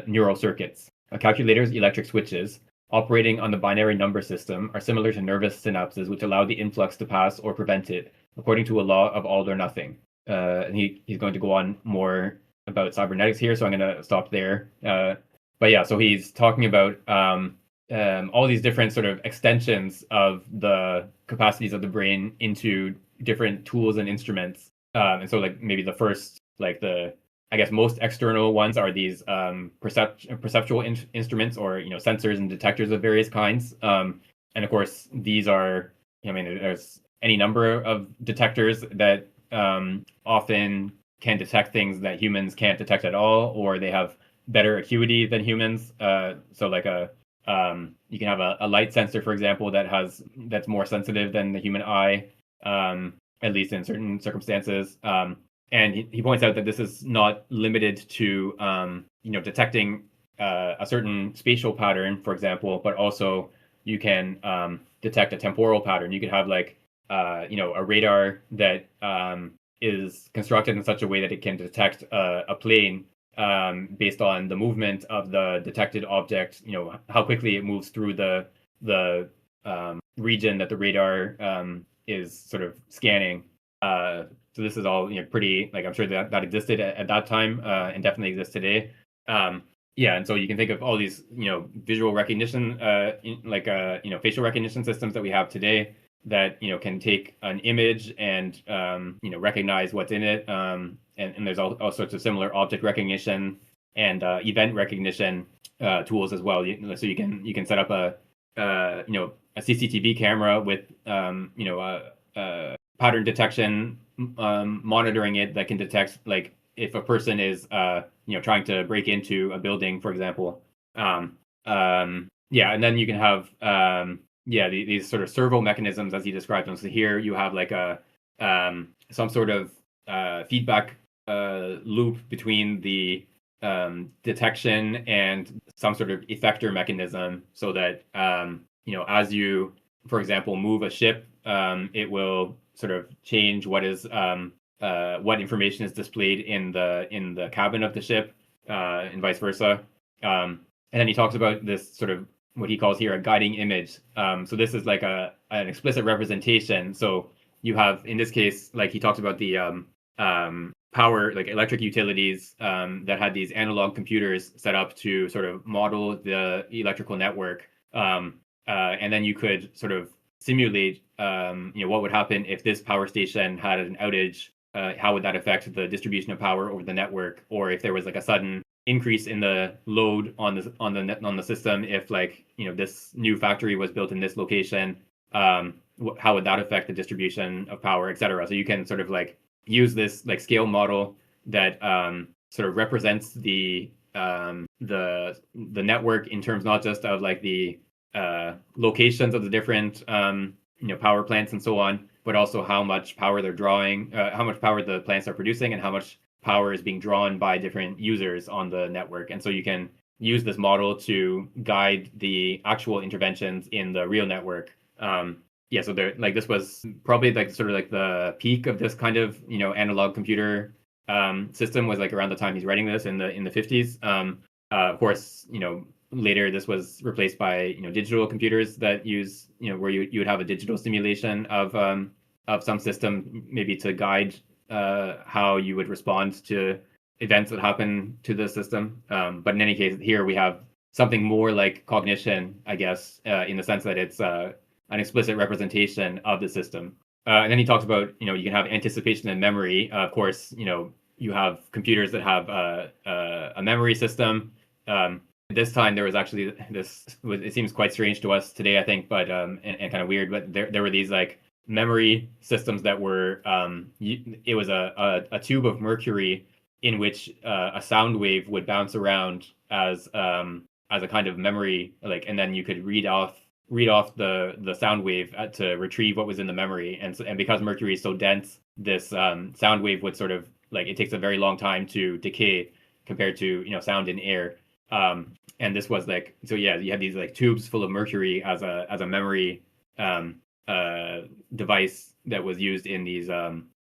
Speaker 1: neural circuits. A calculator's electric switches, operating on the binary number system, are similar to nervous synapses which allow the influx to pass or prevent it, according to a law of all or nothing. And he's going to go on more about cybernetics here, so I'm going to stop there. But yeah, so he's talking about all these different sort of extensions of the capacities of the brain into different tools and instruments. And so like maybe the first, like the, I guess most external ones are these perceptual instruments, or sensors and detectors of various kinds. And of course, these are, I mean, there's any number of detectors that often can detect things that humans can't detect at all, or they have better acuity than humans. So like you can have a light sensor, for example, that's more sensitive than the human eye, at least in certain circumstances. And he points out that this is not limited to detecting a certain spatial pattern, for example, but also you can detect a temporal pattern. You could have like a radar that is constructed in such a way that it can detect a plane based on the movement of the detected object, how quickly it moves through the region that the radar is sort of scanning. So this is all pretty, like, I'm sure that existed at that time and definitely exists today. Yeah, and so you can think of all these visual recognition, facial recognition systems that we have today that can take an image and recognize what's in it, and there's all sorts of similar object recognition and event recognition tools as well. So you can set up a CCTV camera with pattern detection, monitoring it, that can detect like if a person is trying to break into a building, for example. And then you can have these sort of servo mechanisms as he describes them. So here you have like some sort of feedback loop between the detection and some sort of effector mechanism, so that as you, for example, move a ship, it will sort of change what what information is displayed in the cabin of the ship, and vice versa. And then he talks about this sort of what he calls here a guiding image. So this is like an explicit representation. So you have, in this case, like he talks about the power, like electric utilities that had these analog computers set up to sort of model the electrical network. And then you could sort of simulate, what would happen if this power station had an outage. How would that affect the distribution of power over the network, or if there was like a sudden increase in the load on the system, if like this new factory was built in this location, how would that affect the distribution of power, etc. So you can sort of like use this like scale model that sort of represents the the network in terms not just of like the locations of the different power plants and so on, but also how much power they're drawing, how much power the plants are producing, and how much power is being drawn by different users on the network. And so you can use this model to guide the actual interventions in the real network. Yeah, so there, like this was probably like sort of like the peak of this kind of analog computer system was like around the time he's writing this in the 50s. Of course, later this was replaced by digital computers that use where you would have a digital simulation of some system maybe to guide how you would respond to events that happen to the system. But in any case, here we have something more like cognition, I guess, in the sense that it's an explicit representation of the system. And then he talks about you can have anticipation and memory. Of course, you have computers that have a memory system. This time there was actually it seems quite strange to us today, I think, but and kind of weird, but there were these like memory systems that were it was a tube of mercury in which a sound wave would bounce around as a kind of memory, like, and then you could read off the sound wave to retrieve what was in the memory, and because mercury is so dense, this sound wave would sort of like it takes a very long time to decay compared to sound in air. And this was like, so yeah, you have these like tubes full of mercury as a memory device that was used in these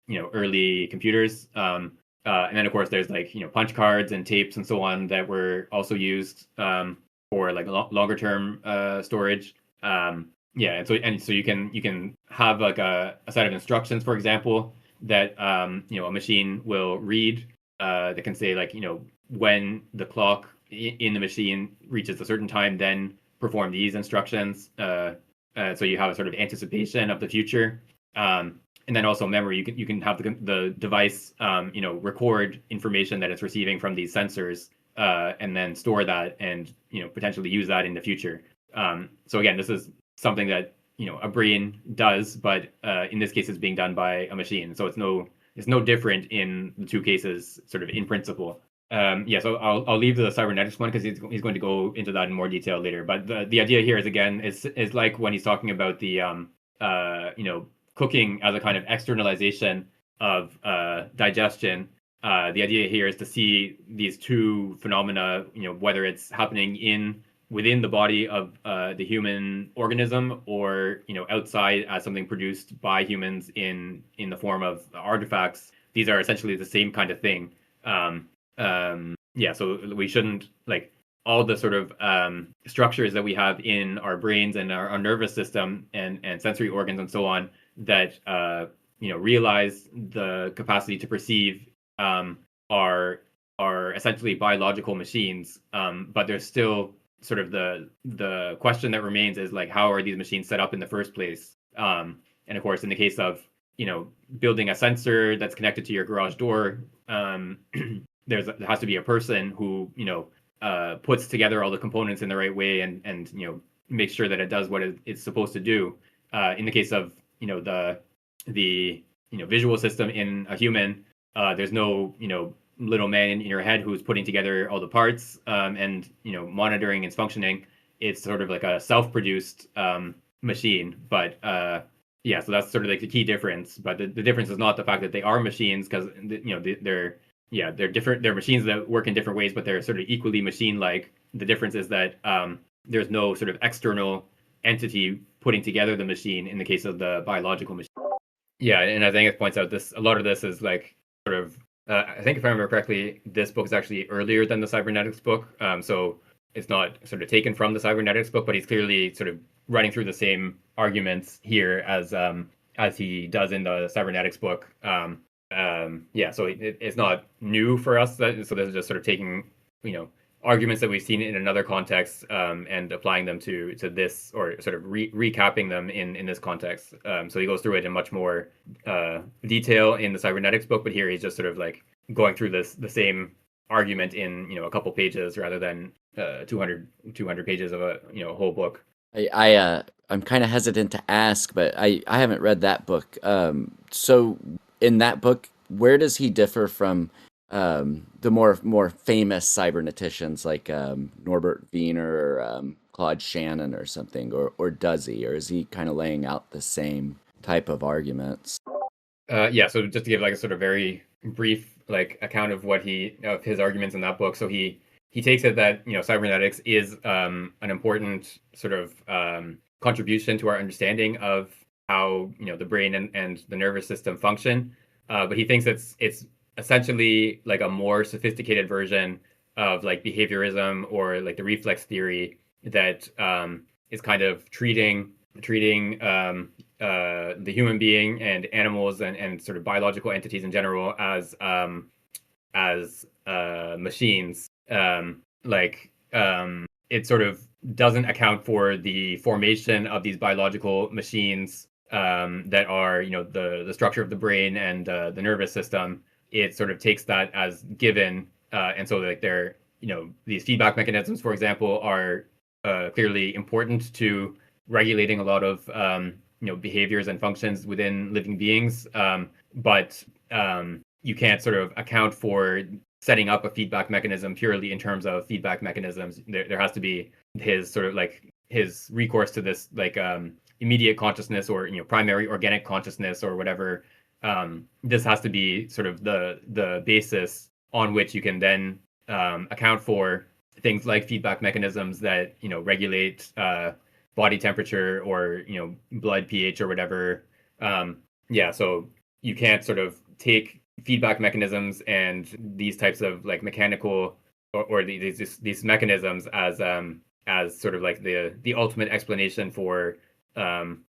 Speaker 1: early computers. And then of course there's like punch cards and tapes and so on that were also used for like longer term storage. Yeah, and so you can have like a set of instructions, for example, that a machine will read that can say like when the clock in the machine reaches a certain time, then perform these instructions. So you have a sort of anticipation of the future. And then also memory, you can have the device record information that it's receiving from these sensors, and then store that and potentially use that in the future. So again, this is something that a brain does, but in this case it's being done by a machine. So it's no different in the two cases, sort of in principle. Yeah, so I'll leave the cybernetics one because he's going to go into that in more detail later. But the idea here is again is like when he's talking about the cooking as a kind of externalization of digestion. The idea here is to see these two phenomena, whether it's happening within the body of the human organism or outside as something produced by humans in the form of artifacts. These are essentially the same kind of thing. Yeah, so we shouldn't like all the sort of structures that we have in our brains and our nervous system and sensory organs and so on that realize the capacity to perceive are essentially biological machines. But there's still sort of the question that remains is like, how are these machines set up in the first place? And of course, in the case of building a sensor that's connected to your garage door, there has to be a person who puts together all the components in the right way and makes sure that it does what it's supposed to do. In the case of the visual system in a human, there's no little man in your head who's putting together all the parts and monitoring its functioning. It's sort of like a self-produced machine, but yeah, so that's sort of like the key difference. But the difference is not the fact that they are machines, because they're different. They're machines that work in different ways, but they're sort of equally machine-like. The difference is that there's no sort of external entity putting together the machine in the case of the biological machine. Yeah, and I think it points out a lot of this is like sort of I think if I remember correctly, this book is actually earlier than the cybernetics book. So it's not sort of taken from the cybernetics book, but he's clearly sort of running through the same arguments here as he does in the cybernetics book. Yeah, so it's not new for us. So this is just sort of taking arguments that we've seen in another context and applying them to this, or sort of recapping them in this context. So he goes through it in much more detail in the cybernetics book, but here he's just sort of like going through the same argument in a couple pages rather than 200 pages of a whole book.
Speaker 3: I'm kind of hesitant to ask, but I haven't read that book. So in that book, where does he differ from the more famous cyberneticians like Norbert Wiener or Claude Shannon or something, or does he, or is he kind of laying out the same type of arguments?
Speaker 1: Yeah, so just to give like a sort of very brief like account of of his arguments in that book. So he takes it that cybernetics is an important sort of contribution to our understanding of how the brain and the nervous system function. But he thinks it's essentially like a more sophisticated version of like behaviorism or like the reflex theory that is kind of treating the human being and animals and sort of biological entities in general as machines. It sort of doesn't account for the formation of these biological machines that are the structure of the brain and the nervous system. It sort of takes that as given, and so like they're these feedback mechanisms, for example, are clearly important to regulating a lot of behaviors and functions within living beings, but you can't sort of account for setting up a feedback mechanism purely in terms of feedback mechanisms. There has to be his sort of like his recourse to this like immediate consciousness or primary organic consciousness or whatever. This has to be sort of the basis on which you can then account for things like feedback mechanisms that regulate body temperature or blood pH or whatever. Yeah, so you can't sort of take feedback mechanisms and these types of like mechanical or these mechanisms as sort of like the ultimate explanation for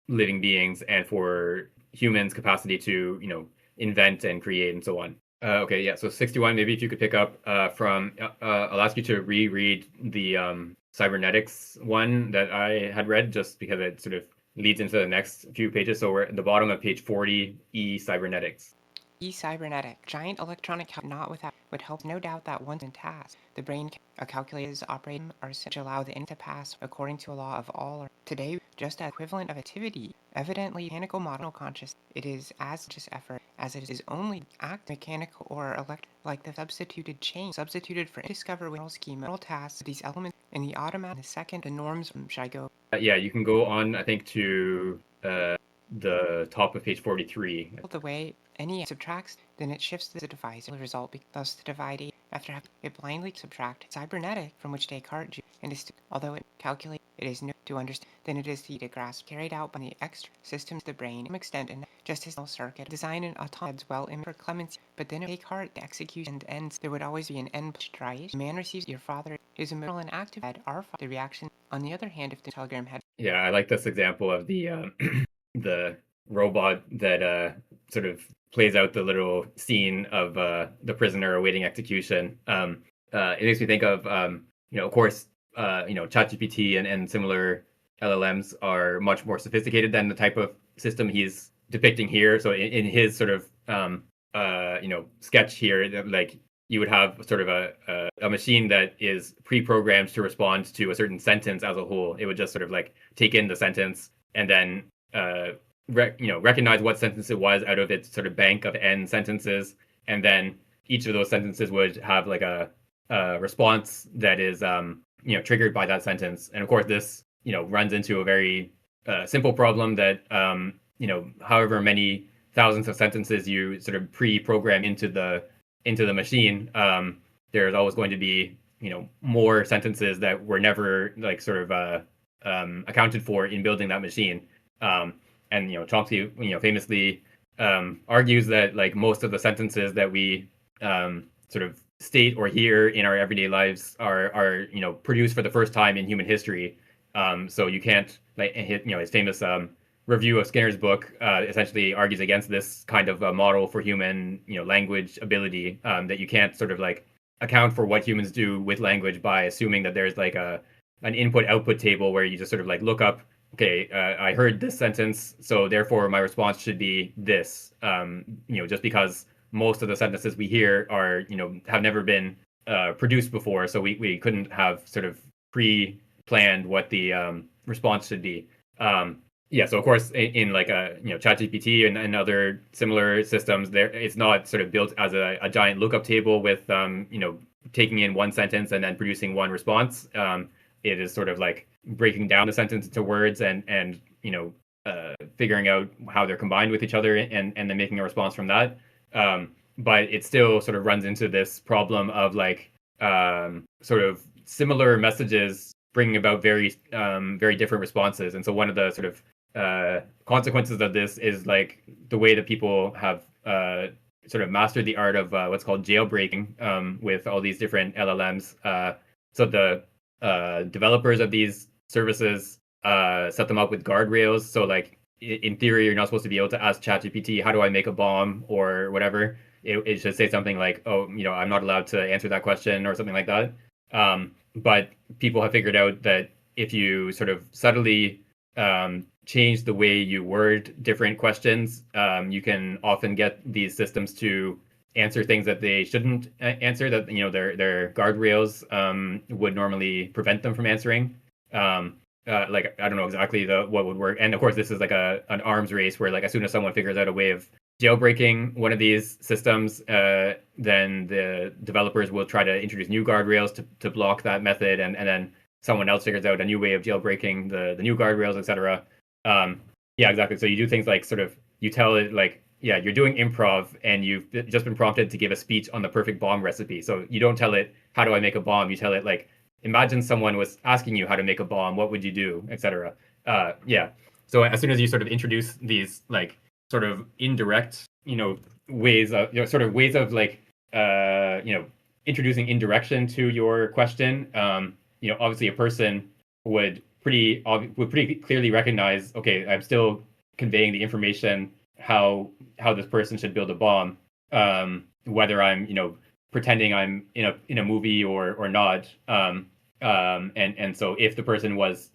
Speaker 1: living beings and for humans' capacity to invent and create and so on. Okay, yeah. So 61, maybe if you could pick up from, I'll ask you to reread the cybernetics one that I had read, just because it sort of leads into the next few pages. So we're at the bottom of page 40, E cybernetics.
Speaker 4: E-cybernetic, giant electronic not without would help no doubt that once in task, the brain a calculator's operating are to allow the end to pass according to a law of all. Today, just as equivalent of activity, evidently mechanical model conscious, it is as just effort as it is only act mechanical or electric, like the substituted chain substituted for discover will schema tasks. These elements in the automatic second the norms from should I go?
Speaker 1: Yeah, you can go on, I think, to the top of page 43.
Speaker 4: The way any subtracts, then it shifts the device will result. Thus, the divide after having it blindly subtract cybernetic from which Descartes and is although it calculates it is no to understand then it is the grasp carried out by the extra systems the brain extent and just as no circuit design and automated well in for clemency. But then if Descartes the execution ends, there would always be an end right. Man receives your father is emotional and active at our the reaction. On the other hand, if the telegram had
Speaker 1: Yeah, I like this example of the the robot that sort of plays out the little scene of the prisoner awaiting execution. It makes me think of of course, ChatGPT and similar LLMs are much more sophisticated than the type of system he's depicting here. So in his sort of sketch here, like you would have sort of a machine that is pre-programmed to respond to a certain sentence as a whole. It would just sort of like take in the sentence and then recognize what sentence it was out of its sort of bank of n sentences, and then each of those sentences would have like a response that is triggered by that sentence. And of course, this runs into a very simple problem that however many thousands of sentences you sort of pre-program into the machine, there's always going to be more sentences that were never like sort of accounted for in building that machine. And Chomsky famously argues that like most of the sentences that we sort of state or hear in our everyday lives are produced for the first time in human history. So you can't like his famous review of Skinner's book essentially argues against this kind of a model for human language ability, that you can't sort of like account for what humans do with language by assuming that there's like an input output table where you just sort of like look up, okay, I heard this sentence, so therefore my response should be this. Just because most of the sentences we hear are have never been produced before, so we couldn't have sort of pre-planned what the response should be. Yeah, so of course, in like a ChatGPT and other similar systems, there it's not sort of built as a giant lookup table with taking in one sentence and then producing one response. It is sort of like breaking down the sentence into words and figuring out how they're combined with each other and then making a response from that. But it still sort of runs into this problem of like sort of similar messages bringing about very different responses. And so one of the sort of consequences of this is like the way that people have sort of mastered the art of what's called jailbreaking with all these different LLMs. So the developers of these services set them up with guardrails. So like in theory, you're not supposed to be able to ask ChatGPT, "How do I make a bomb?" or whatever. It should say something like, "Oh, I'm not allowed to answer that question," or something like that. But people have figured out that if you sort of subtly change the way you word different questions, you can often get these systems to answer things that they shouldn't answer, that their guardrails would normally prevent them from answering. Like I don't know exactly what would work, and of course this is like an arms race where like as soon as someone figures out a way of jailbreaking one of these systems, then the developers will try to introduce new guardrails to block that method, and then someone else figures out a new way of jailbreaking the new guardrails, etc. Yeah, exactly. So you do things like sort of you tell it like, yeah, you're doing improv and you've just been prompted to give a speech on the perfect bomb recipe. So you don't tell it, how do I make a bomb? You tell it like, imagine someone was asking you how to make a bomb, what would you do, etc. Yeah. So as soon as you sort of introduce these like sort of indirect, ways of sort of ways of like introducing indirection to your question, obviously a person would pretty clearly recognize, okay, I'm still conveying the information how this person should build a bomb, whether I'm pretending I'm in a movie or not. And so if the person was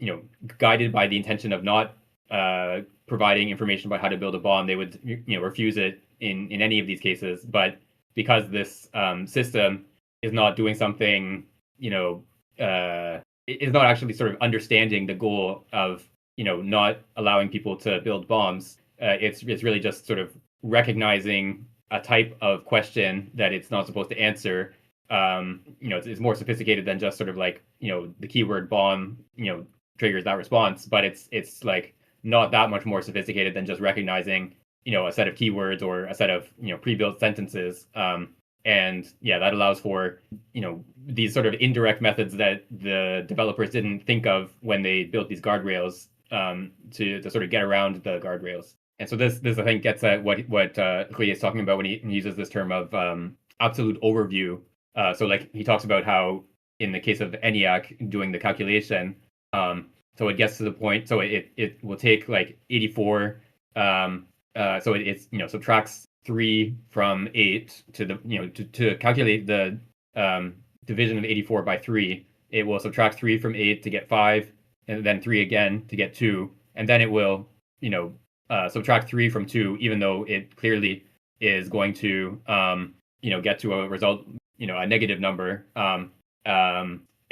Speaker 1: guided by the intention of not providing information about how to build a bomb, they would refuse it in any of these cases. But because this system is not doing something, is not actually sort of understanding the goal of not allowing people to build bombs. It's really just sort of recognizing a type of question that it's not supposed to answer. It's more sophisticated than just sort of like the keyword bomb triggers that response, but it's like not that much more sophisticated than just recognizing a set of keywords or a set of pre-built sentences. And yeah, that allows for these sort of indirect methods that the developers didn't think of when they built these guardrails, to sort of get around the guardrails. And so this I think gets at what Ruyer is talking about when he uses this term of absolute overview. So like he talks about how in the case of ENIAC doing the calculation, so it gets to the point, so it will take like 84, so it's subtracts 3 from 8 to the to calculate the division of 84 by 3. It will subtract 3 from 8 to get 5, and then 3 again to get 2, and then it will subtract 3 from 2, even though it clearly is going to get to a result, a negative number.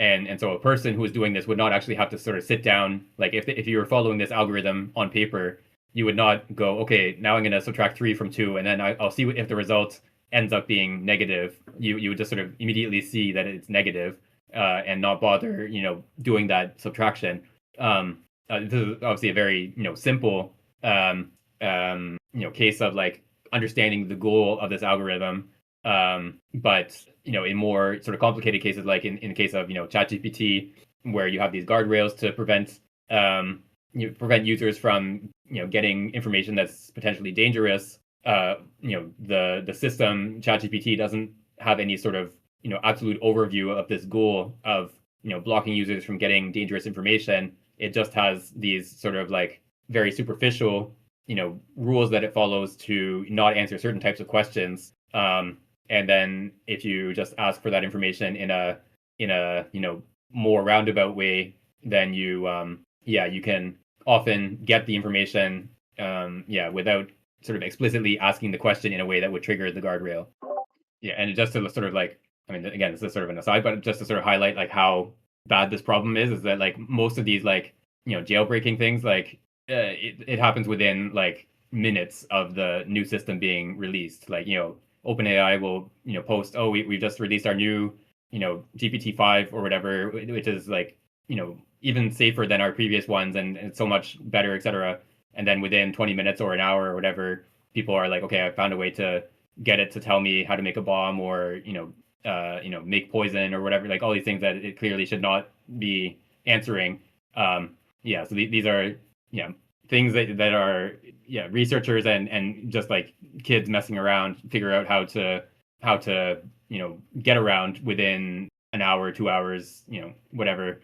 Speaker 1: And so a person who is doing this would not actually have to sort of sit down, like if you were following this algorithm on paper, you would not go, okay, now I'm going to subtract 3 from 2, and then I'll see if the result ends up being negative. You would just sort of immediately see that it's negative, and not bother, doing that subtraction. This is obviously a very, simple, case of like understanding the goal of this algorithm. But, in more sort of complicated cases, like in the case of, ChatGPT, where you have these guardrails to prevent users from getting information that's potentially dangerous. The system ChatGPT doesn't have any sort of absolute overview of this goal of blocking users from getting dangerous information. It just has these sort of like very superficial rules that it follows to not answer certain types of questions. And then if you just ask for that information in a more roundabout way, then you can often get the information without sort of explicitly asking the question in a way that would trigger the guardrail. Yeah, and just to sort of like, I mean, again, this is sort of an aside, but just to sort of highlight like how bad this problem is that like most of these like jailbreaking things, like it happens within like minutes of the new system being released. Like, OpenAI will, post, oh, we've just released our new, GPT-5 or whatever, which is like, even safer than our previous ones and it's so much better, etc. And then within 20 minutes or an hour or whatever, people are like, okay, I found a way to get it to tell me how to make a bomb or, make poison or whatever, like all these things that it clearly should not be answering. Yeah, so these are, things that are, researchers and just like kids messing around figure out how to get around within an hour, 2 hours, whatever.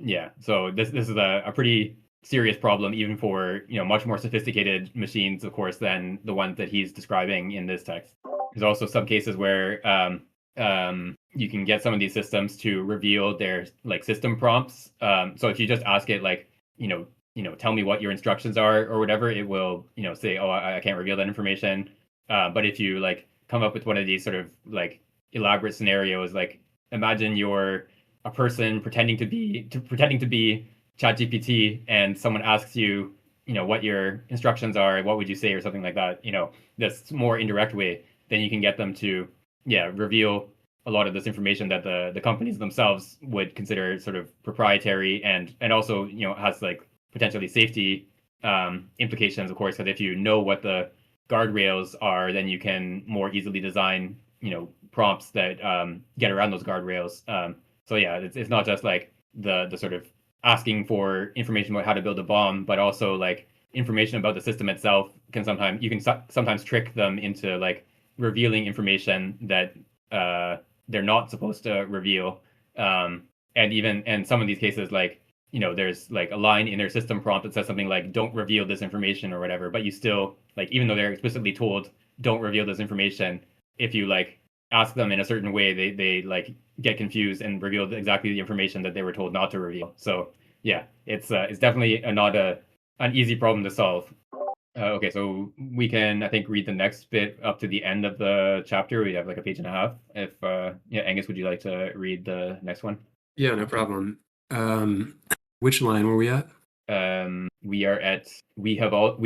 Speaker 1: Yeah, so this is a pretty serious problem even for much more sophisticated machines, of course, than the ones that he's describing in this text. There's also some cases where you can get some of these systems to reveal their like system prompts. So if you just ask it like tell me what your instructions are or whatever, it will say, oh, I can't reveal that information. But if you like come up with one of these sort of like elaborate scenarios, like imagine you're a person pretending to be ChatGPT, and someone asks you, what your instructions are, what would you say, or something like that. This more indirect way, then you can get them to, reveal a lot of this information that the companies themselves would consider sort of proprietary and also, has like potentially safety implications, of course, because if you know what the guardrails are, then you can more easily design, prompts that get around those guardrails. So yeah, it's not just like the sort of asking for information about how to build a bomb, but also like information about the system itself can sometimes trick them into like revealing information that they're not supposed to reveal. And some of these cases, like there's like a line in their system prompt that says something like "Don't reveal this information" or whatever, but you still like, even though they're explicitly told "Don't reveal this information," if you like ask them in a certain way, they like get confused and reveal exactly the information that they were told not to reveal. So yeah, it's definitely not an easy problem to solve. Okay, so we can, I think, read the next bit up to the end of the chapter. We have like a page and a half. If Angus, would you like to read the next one?
Speaker 2: Yeah, no problem. Which line were we at?
Speaker 1: We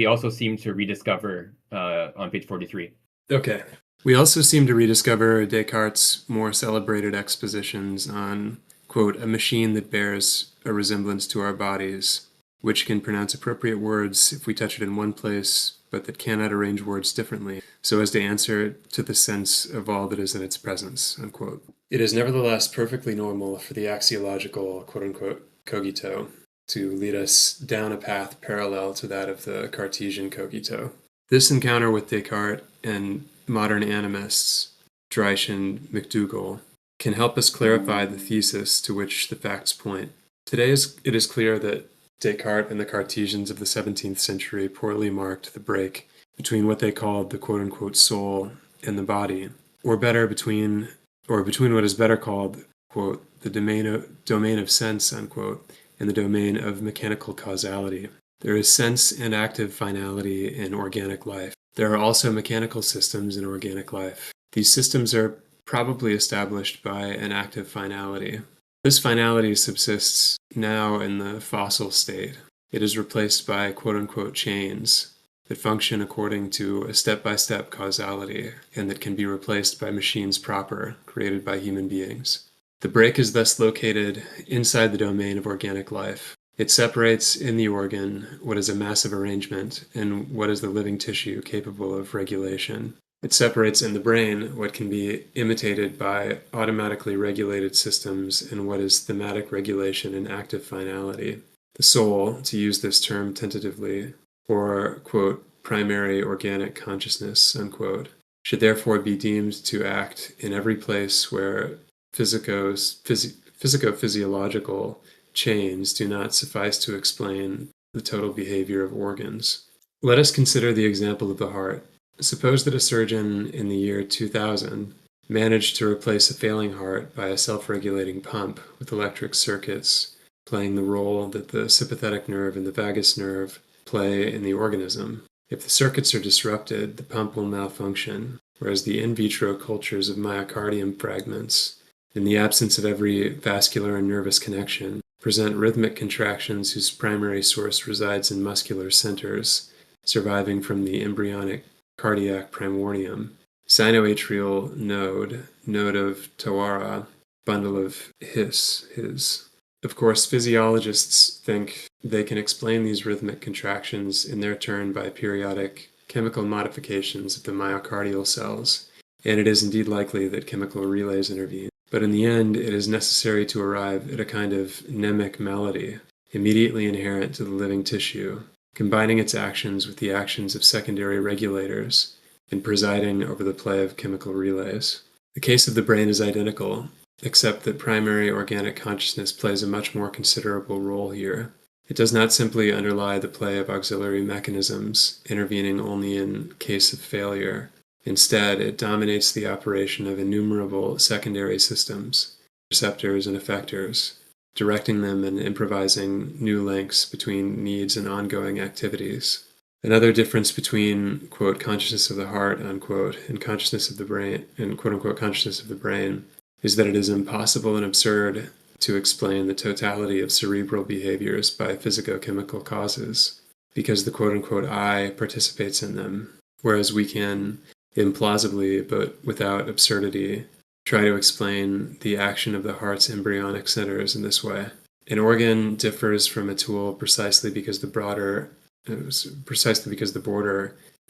Speaker 1: also seem to rediscover on page 43.
Speaker 2: Okay. We also seem to rediscover Descartes' more celebrated expositions on, quote, a machine that bears a resemblance to our bodies, which can pronounce appropriate words if we touch it in one place, but that cannot arrange words differently, so as to answer to the sense of all that is in its presence, unquote. It is nevertheless perfectly normal for the axiological, quote-unquote, cogito to lead us down a path parallel to that of the Cartesian cogito. This encounter with Descartes and modern animists, Dreich and McDougall, can help us clarify the thesis to which the facts point. Today it is clear that Descartes and the Cartesians of the 17th century poorly marked the break between what they called the quote-unquote soul and the body, or between what is better called, quote, the domain of sense, unquote, and the domain of mechanical causality. There is sense and active finality in organic life. There are also mechanical systems in organic life. These systems are probably established by an active finality. This finality subsists now in the fossil state. It is replaced by quote-unquote chains that function according to a step-by-step causality and that can be replaced by machines proper, created by human beings. The break is thus located inside the domain of organic life. It separates in the organ what is a massive arrangement and what is the living tissue capable of regulation. It separates in the brain what can be imitated by automatically regulated systems and what is thematic regulation and active finality. The soul, to use this term tentatively, or, quote, primary organic consciousness, unquote, should therefore be deemed to act in every place where physico-physiological chains do not suffice to explain the total behavior of organs. Let us consider the example of the heart. Suppose that a surgeon in the year 2000 managed to replace a failing heart by a self-regulating pump with electric circuits playing the role that the sympathetic nerve and the vagus nerve play in the organism. If the circuits are disrupted, the pump will malfunction, whereas the in vitro cultures of myocardium fragments, in the absence of every vascular and nervous connection, present rhythmic contractions whose primary source resides in muscular centers, surviving from the embryonic cardiac primordium. Sinoatrial node of Tawara, bundle of his. Of course, physiologists think they can explain these rhythmic contractions in their turn by periodic chemical modifications of the myocardial cells, and it is indeed likely that chemical relays intervene. But in the end, it is necessary to arrive at a kind of mnemic melody, immediately inherent to the living tissue, combining its actions with the actions of secondary regulators, and presiding over the play of chemical relays. The case of the brain is identical, except that primary organic consciousness plays a much more considerable role here. It does not simply underlie the play of auxiliary mechanisms, intervening only in case of failure. Instead, it dominates the operation of innumerable secondary systems, receptors and effectors, directing them and improvising new links between needs and ongoing activities. Another difference between, quote, consciousness of the heart, unquote, and consciousness of the brain, and quote unquote consciousness of the brain, is that it is impossible and absurd to explain the totality of cerebral behaviors by physicochemical causes, because the quote unquote I participates in them, whereas we can, implausibly but without absurdity, try to explain the action of the heart's embryonic centers in this way. An organ differs from a tool precisely because the border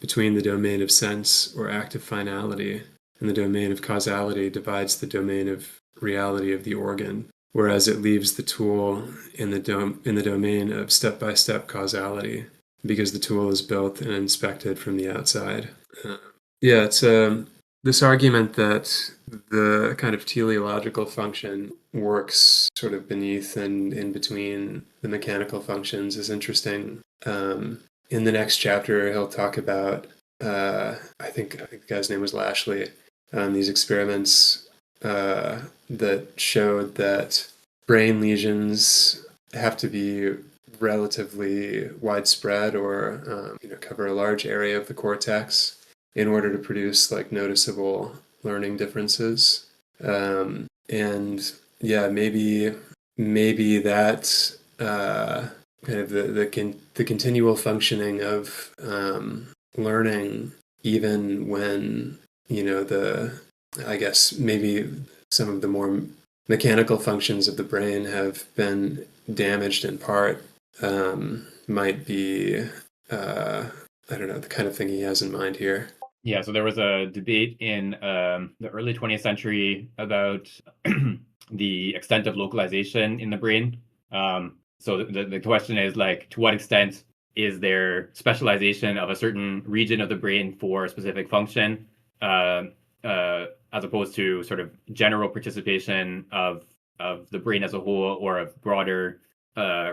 Speaker 2: between the domain of sense or active finality and the domain of causality divides the domain of reality of the organ, whereas it leaves the tool in the domain of step-by-step causality because the tool is built and inspected from the outside. It's this argument that the kind of teleological function works sort of beneath and in between the mechanical functions is interesting. In the next chapter, he'll talk about, I think the guy's name was Lashley, these experiments that showed that brain lesions have to be relatively widespread or cover a large area of the cortex in order to produce like noticeable learning differences. Maybe that kind of the continual functioning of learning, even when I guess maybe some of the more mechanical functions of the brain have been damaged in part, might be the kind of thing he has in mind here.
Speaker 1: Yeah, so there was a debate in the early 20th century about the extent of localization in the brain. So the question is, like, to what extent is there specialization of a certain region of the brain for a specific function, as opposed to sort of general participation of the brain as a whole or of broader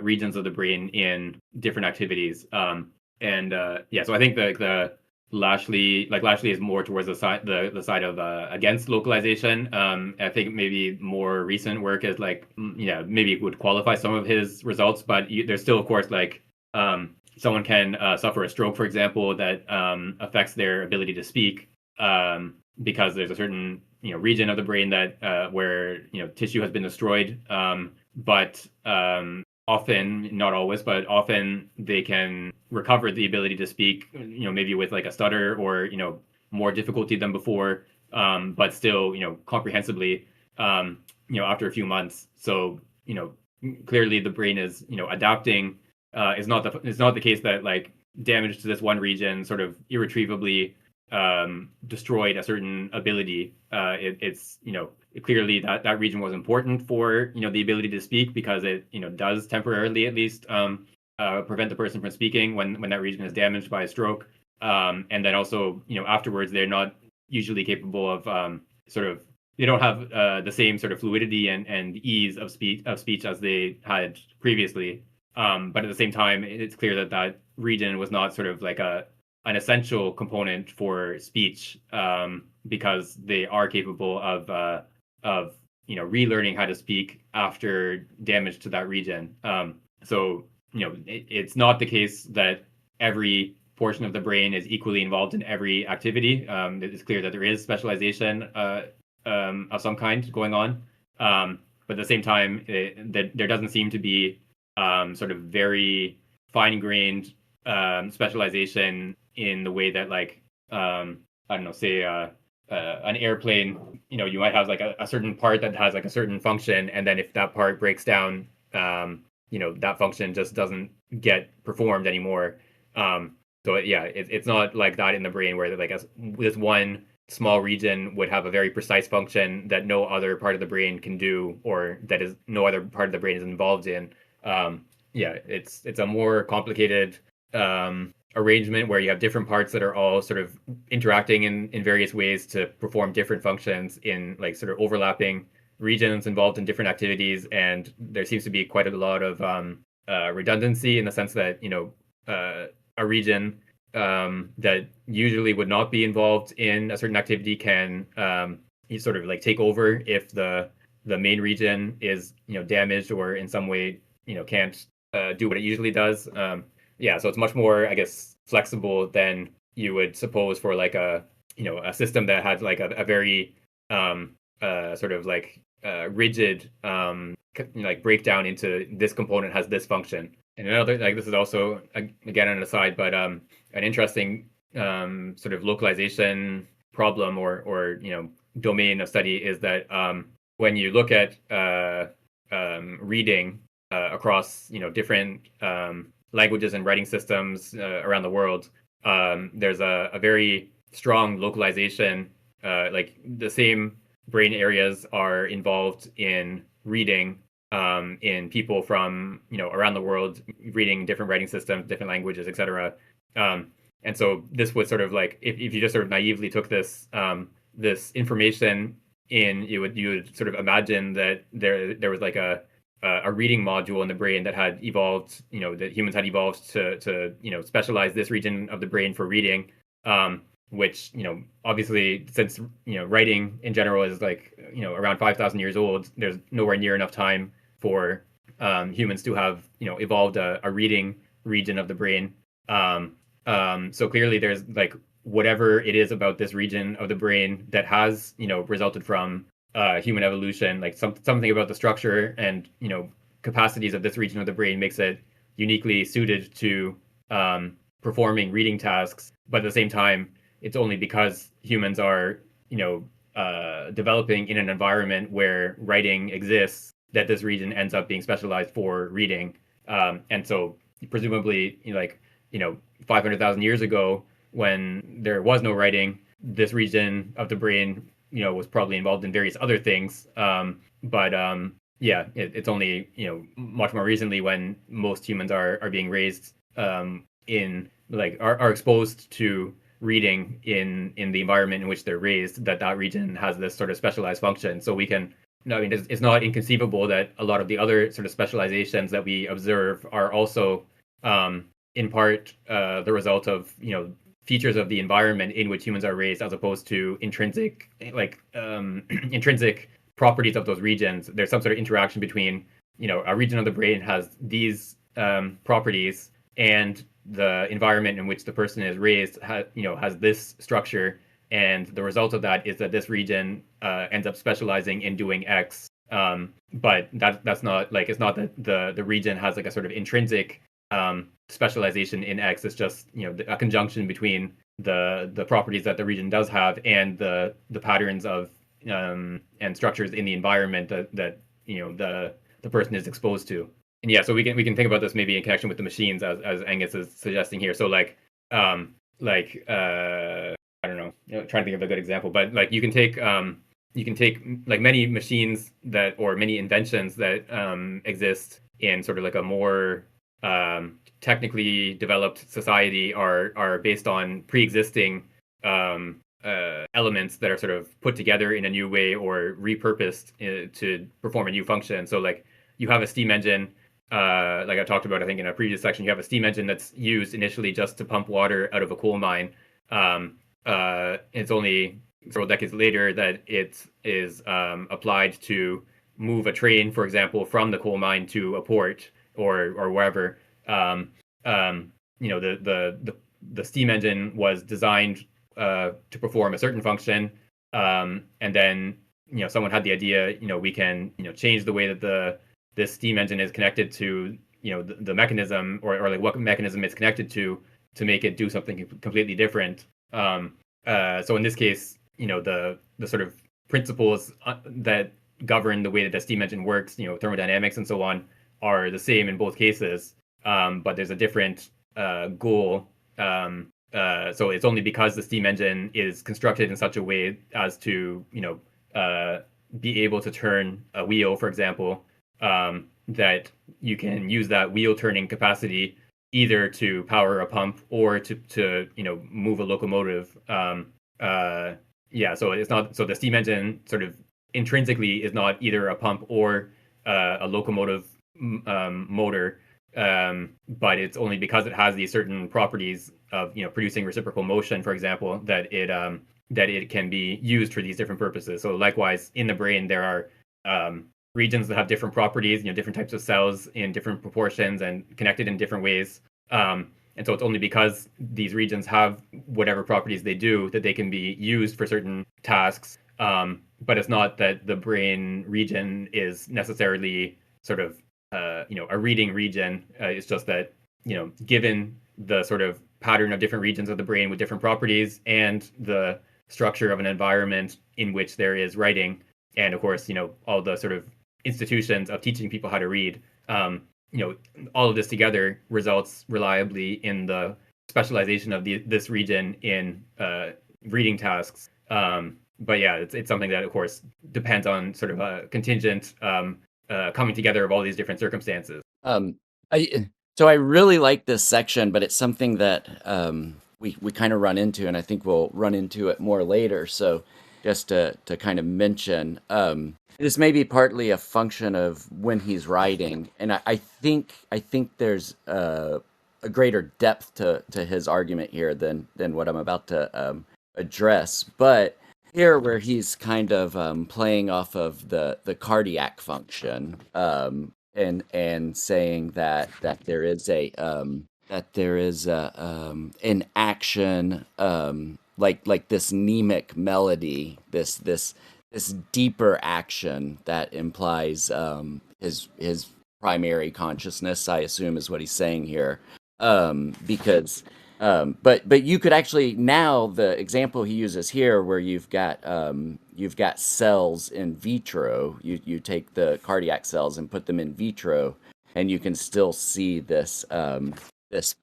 Speaker 1: regions of the brain in different activities. So I think the Lashley is more towards the side of against localization. I think maybe more recent work is maybe would qualify some of his results, but there's still, of course, someone can suffer a stroke, for example, that affects their ability to speak because there's a certain region of the brain that where tissue has been destroyed, but often, not always, but often they can recover the ability to speak, maybe with like a stutter or, more difficulty than before, but still, comprehensibly, after a few months. So, clearly the brain is, adapting. It's not the case that like damage to this one region sort of irretrievably destroyed a certain ability. It's clearly that region was important for the ability to speak, because it does temporarily at least prevent the person from speaking when that region is damaged by a stroke, and then also afterwards they're not usually capable of they don't have the same sort of fluidity and ease of speech as they had previously, but at the same time it's clear that region was not sort of like an essential component for speech, because they are capable of relearning how to speak after damage to that region. So it's not the case that every portion of the brain is equally involved in every activity. It is clear that there is specialization of some kind going on, but at the same time, that there doesn't seem to be sort of very fine-grained specialization in the way that like I don't know, say an airplane, you might have like a certain part that has like a certain function, and then if that part breaks down, that function just doesn't get performed anymore. So yeah, it's not like that in the brain where like this one small region would have a very precise function that no other part of the brain can do, or that is no other part of the brain is involved in. Yeah, it's a more complicated arrangement where you have different parts that are all sort of interacting in various ways to perform different functions in like sort of overlapping regions involved in different activities, and there seems to be quite a lot of redundancy in the sense that a region that usually would not be involved in a certain activity can sort of like take over if the main region is damaged or in some way can't do what it usually does. Yeah, so it's much more, I guess, flexible than you would suppose for like a a system that had like a very sort of like rigid like breakdown into this component has this function. And another, like, this is also again an aside, but an interesting sort of localization problem or domain of study is that when you look at reading across different languages and writing systems around the world, there's a very strong localization. Like the same brain areas are involved in reading in people from around the world, reading different writing systems, different languages, etc. And so this was sort of like if you just sort of naively took this information in, you would sort of imagine that there was like a reading module in the brain that had evolved, that humans had evolved to specialize this region of the brain for reading, which obviously, since writing in general is like around 5,000 years old, there's nowhere near enough time for humans to have evolved a reading region of the brain. So clearly there's like whatever it is about this region of the brain that has resulted from human evolution, like something about the structure and capacities of this region of the brain makes it uniquely suited to performing reading tasks. But at the same time, it's only because humans are developing in an environment where writing exists that this region ends up being specialized for reading. And so presumably 500,000 years ago, when there was no writing, this region of the brain was probably involved in various other things. But yeah, it's only much more recently, when most humans are being raised in like are exposed to reading in the environment in which they're raised, that region has this sort of specialized function. So we can, I mean, it's not inconceivable that a lot of the other sort of specializations that we observe are also in part the result of features of the environment in which humans are raised, as opposed to intrinsic intrinsic properties of those regions. There's some sort of interaction between a region of the brain has these properties, and the environment in which the person is raised has this structure, and the result of that is that this region ends up specializing in doing X. But that's not like, it's not that the region has like a sort of intrinsic specialization in X. It's just a conjunction between the properties that the region does have and the patterns of and structures in the environment that the person is exposed to. And yeah, so we can think about this maybe in connection with the machines, as Angus is suggesting here. So like I don't know, trying to think of a good example, but like you can take like many machines that, or many inventions that exist in sort of like a more technically developed society are based on pre-existing elements that are sort of put together in a new way or repurposed to perform a new function. So like you have a steam engine, like I talked about, I think in a previous section, you have a steam engine that's used initially just to pump water out of a coal mine. It's only several decades later that it is applied to move a train, for example, from the coal mine to a port or wherever. The steam engine was designed to perform a certain function, and then someone had the idea, we can, change the way that this steam engine is connected to, the mechanism, or like what mechanism it's connected to make it do something completely different. So in this case, the sort of principles that govern the way that the steam engine works, thermodynamics and so on, are the same in both cases. But there's a different goal. So it's only because the steam engine is constructed in such a way as to, be able to turn a wheel, for example, that you can use that wheel turning capacity either to power a pump or to move a locomotive. So it's not, so the steam engine sort of intrinsically is not either a pump or a locomotive motor, but it's only because it has these certain properties of producing reciprocal motion, for example, that it can be used for these different purposes. So likewise, in the brain, there are regions that have different properties, different types of cells in different proportions and connected in different ways. And so it's only because these regions have whatever properties they do that they can be used for certain tasks. But it's not that the brain region is necessarily sort of, a reading region. It's just that, given the sort of pattern of different regions of the brain with different properties and the structure of an environment in which there is writing, and of course, all the sort of institutions of teaching people how to read, all of this together results reliably in the specialization of this region in reading tasks. But yeah, it's something that, of course, depends on sort of a contingent coming together of all these different circumstances.
Speaker 3: I really like this section, but it's something that we kind of run into, and I think we'll run into it more later. So just to kind of mention, this may be partly a function of when he's writing, and I think there's a greater depth to his argument here than what I'm about to address. But here, where he's kind of playing off of the cardiac function, and saying that there is an action, like this mnemic melody, this deeper action that implies his primary consciousness, I assume, is what he's saying here. Because but you could actually, now the example he uses here, where you've got cells in vitro, you take the cardiac cells and put them in vitro, and you can still see this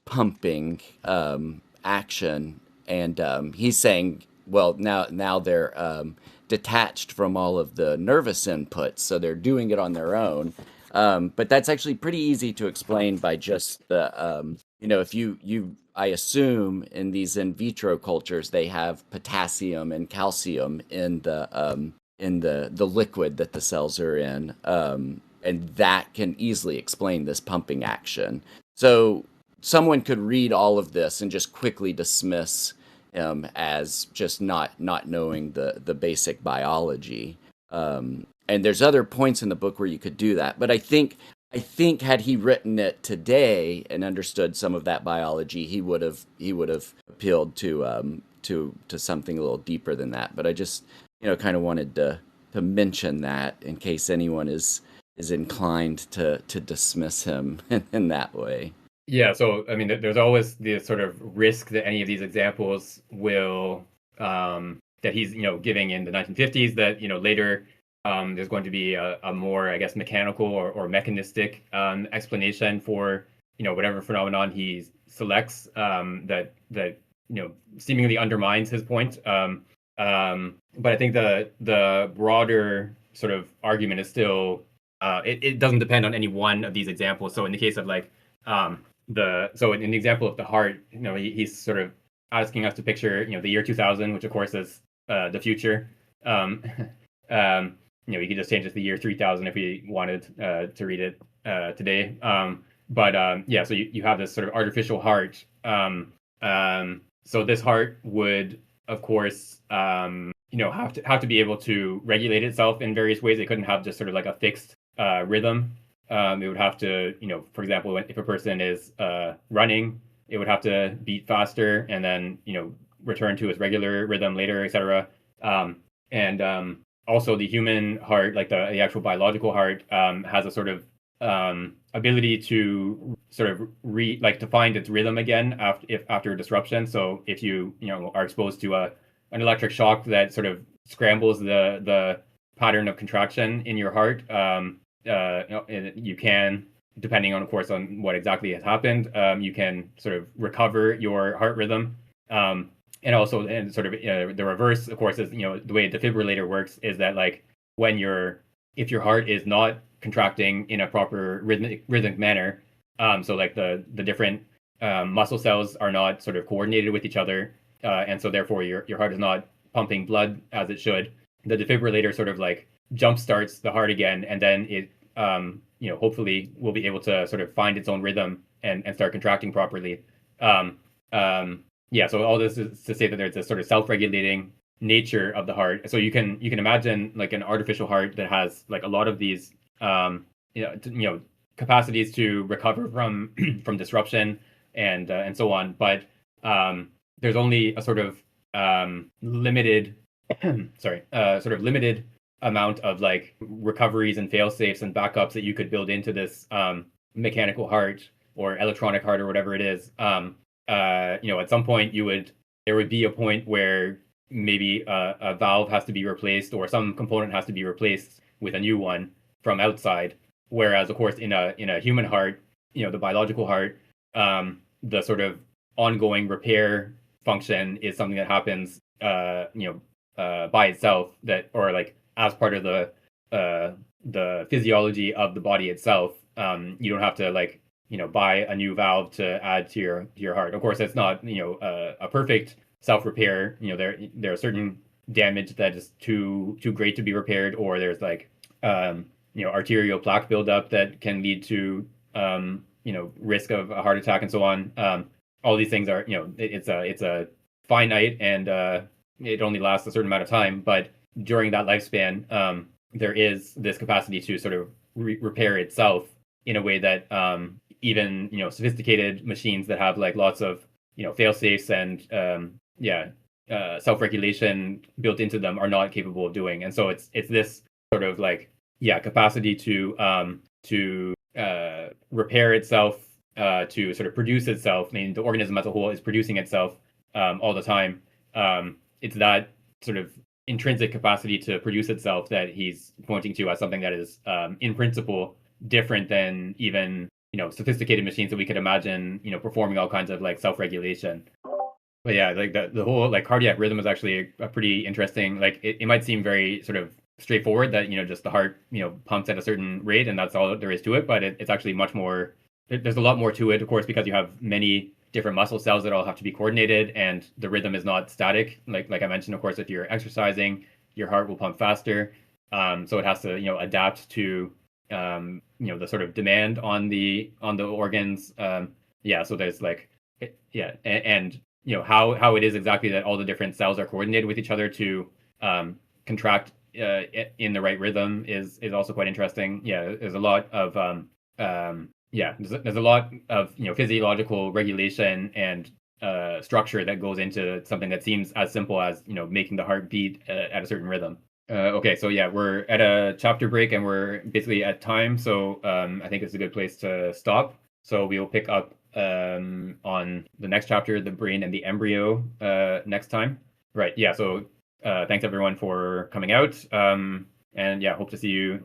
Speaker 3: pumping action. And he's saying, well, now they're detached from all of the nervous inputs, so they're doing it on their own. But that's actually pretty easy to explain by just the if you I assume in these in vitro cultures they have potassium and calcium in the liquid that the cells are in, and that can easily explain this pumping action. So someone could read all of this and just quickly dismiss as just not knowing the basic biology. And there's other points in the book where you could do that, but I think had he written it today and understood some of that biology, he would have appealed to something a little deeper than that. But I just kind of wanted to mention that in case anyone is inclined to dismiss him in that way.
Speaker 1: Yeah, so I mean, there's always the sort of risk that any of these examples will that he's giving in the 1950s, that later there's going to be a more, I guess, mechanical or mechanistic explanation for whatever phenomenon he selects, that seemingly undermines his point. But I think the broader sort of argument is still it doesn't depend on any one of these examples. So in the case of like in the example of the heart, he's sort of asking us to picture the year 2000, which of course is the future. You could just change it to the year 3000 if we wanted to read it today. So you have this sort of artificial heart. So this heart would, of course, have to be able to regulate itself in various ways. It couldn't have just sort of like a fixed rhythm. It would have to, for example, if a person is running, it would have to beat faster and then, return to its regular rhythm later, etc. also the human heart, like the actual biological heart, has a sort of ability to sort of to find its rhythm again after a disruption. So if you are exposed to an electric shock that sort of scrambles the pattern of contraction in your heart, you can, depending on, of course, on what exactly has happened, you can sort of recover your heart rhythm. And also, and sort of the reverse, of course, is the way a defibrillator works is that like if your heart is not contracting in a proper rhythmic manner, so like the different muscle cells are not sort of coordinated with each other, and so therefore your heart is not pumping blood as it should. The defibrillator sort of like jump starts the heart again, and then it hopefully will be able to sort of find its own rhythm and start contracting properly. Yeah, so all this is to say that there's a sort of self-regulating nature of the heart. So you can imagine like an artificial heart that has like a lot of these capacities to recover from from disruption and so on. But there's only a sort of limited sort of limited amount of like recoveries and fail safes and backups that you could build into this mechanical heart or electronic heart or whatever it is. At some point there would be a point where maybe a valve has to be replaced or some component has to be replaced with a new one from outside. Whereas, of course, in a human heart, the biological heart, the sort of ongoing repair function is something that happens, by itself, or like as part of the physiology of the body itself. You don't have to like buy a new valve to add to your heart. Of course, it's not a perfect self-repair. There are certain damage that is too great to be repaired, or there's like arterial plaque buildup that can lead to risk of a heart attack and so on. All these things are it's a finite, and it only lasts a certain amount of time. But during that lifespan, there is this capacity to sort of repair itself in a way that even sophisticated machines that have like lots of fail safes and self-regulation built into them are not capable of doing. And so it's this sort of like capacity to repair itself, to sort of produce itself. I mean, the organism as a whole is producing itself all the time. It's that sort of intrinsic capacity to produce itself that he's pointing to as something that is in principle different than even sophisticated machines that we could imagine performing all kinds of like self-regulation. But yeah, like the whole like cardiac rhythm is actually a pretty interesting, like it might seem very sort of straightforward that just the heart pumps at a certain rate and that's all there is to it, but it's actually much more. There's a lot more to it, of course, because you have many different muscle cells that all have to be coordinated, and the rhythm is not static. Like I mentioned, of course, if you're exercising, your heart will pump faster, so it has to adapt to the sort of demand on the organs. So there's like and how it is exactly that all the different cells are coordinated with each other to contract in the right rhythm is also quite interesting. There's a lot of there's a lot of physiological regulation and structure that goes into something that seems as simple as making the heart beat at a certain rhythm. Okay, so we're at a chapter break and we're basically at time, so I think it's a good place to stop. So we will pick up on the next chapter, the brain and the embryo, next time. Right, so thanks everyone for coming out, and hope to see you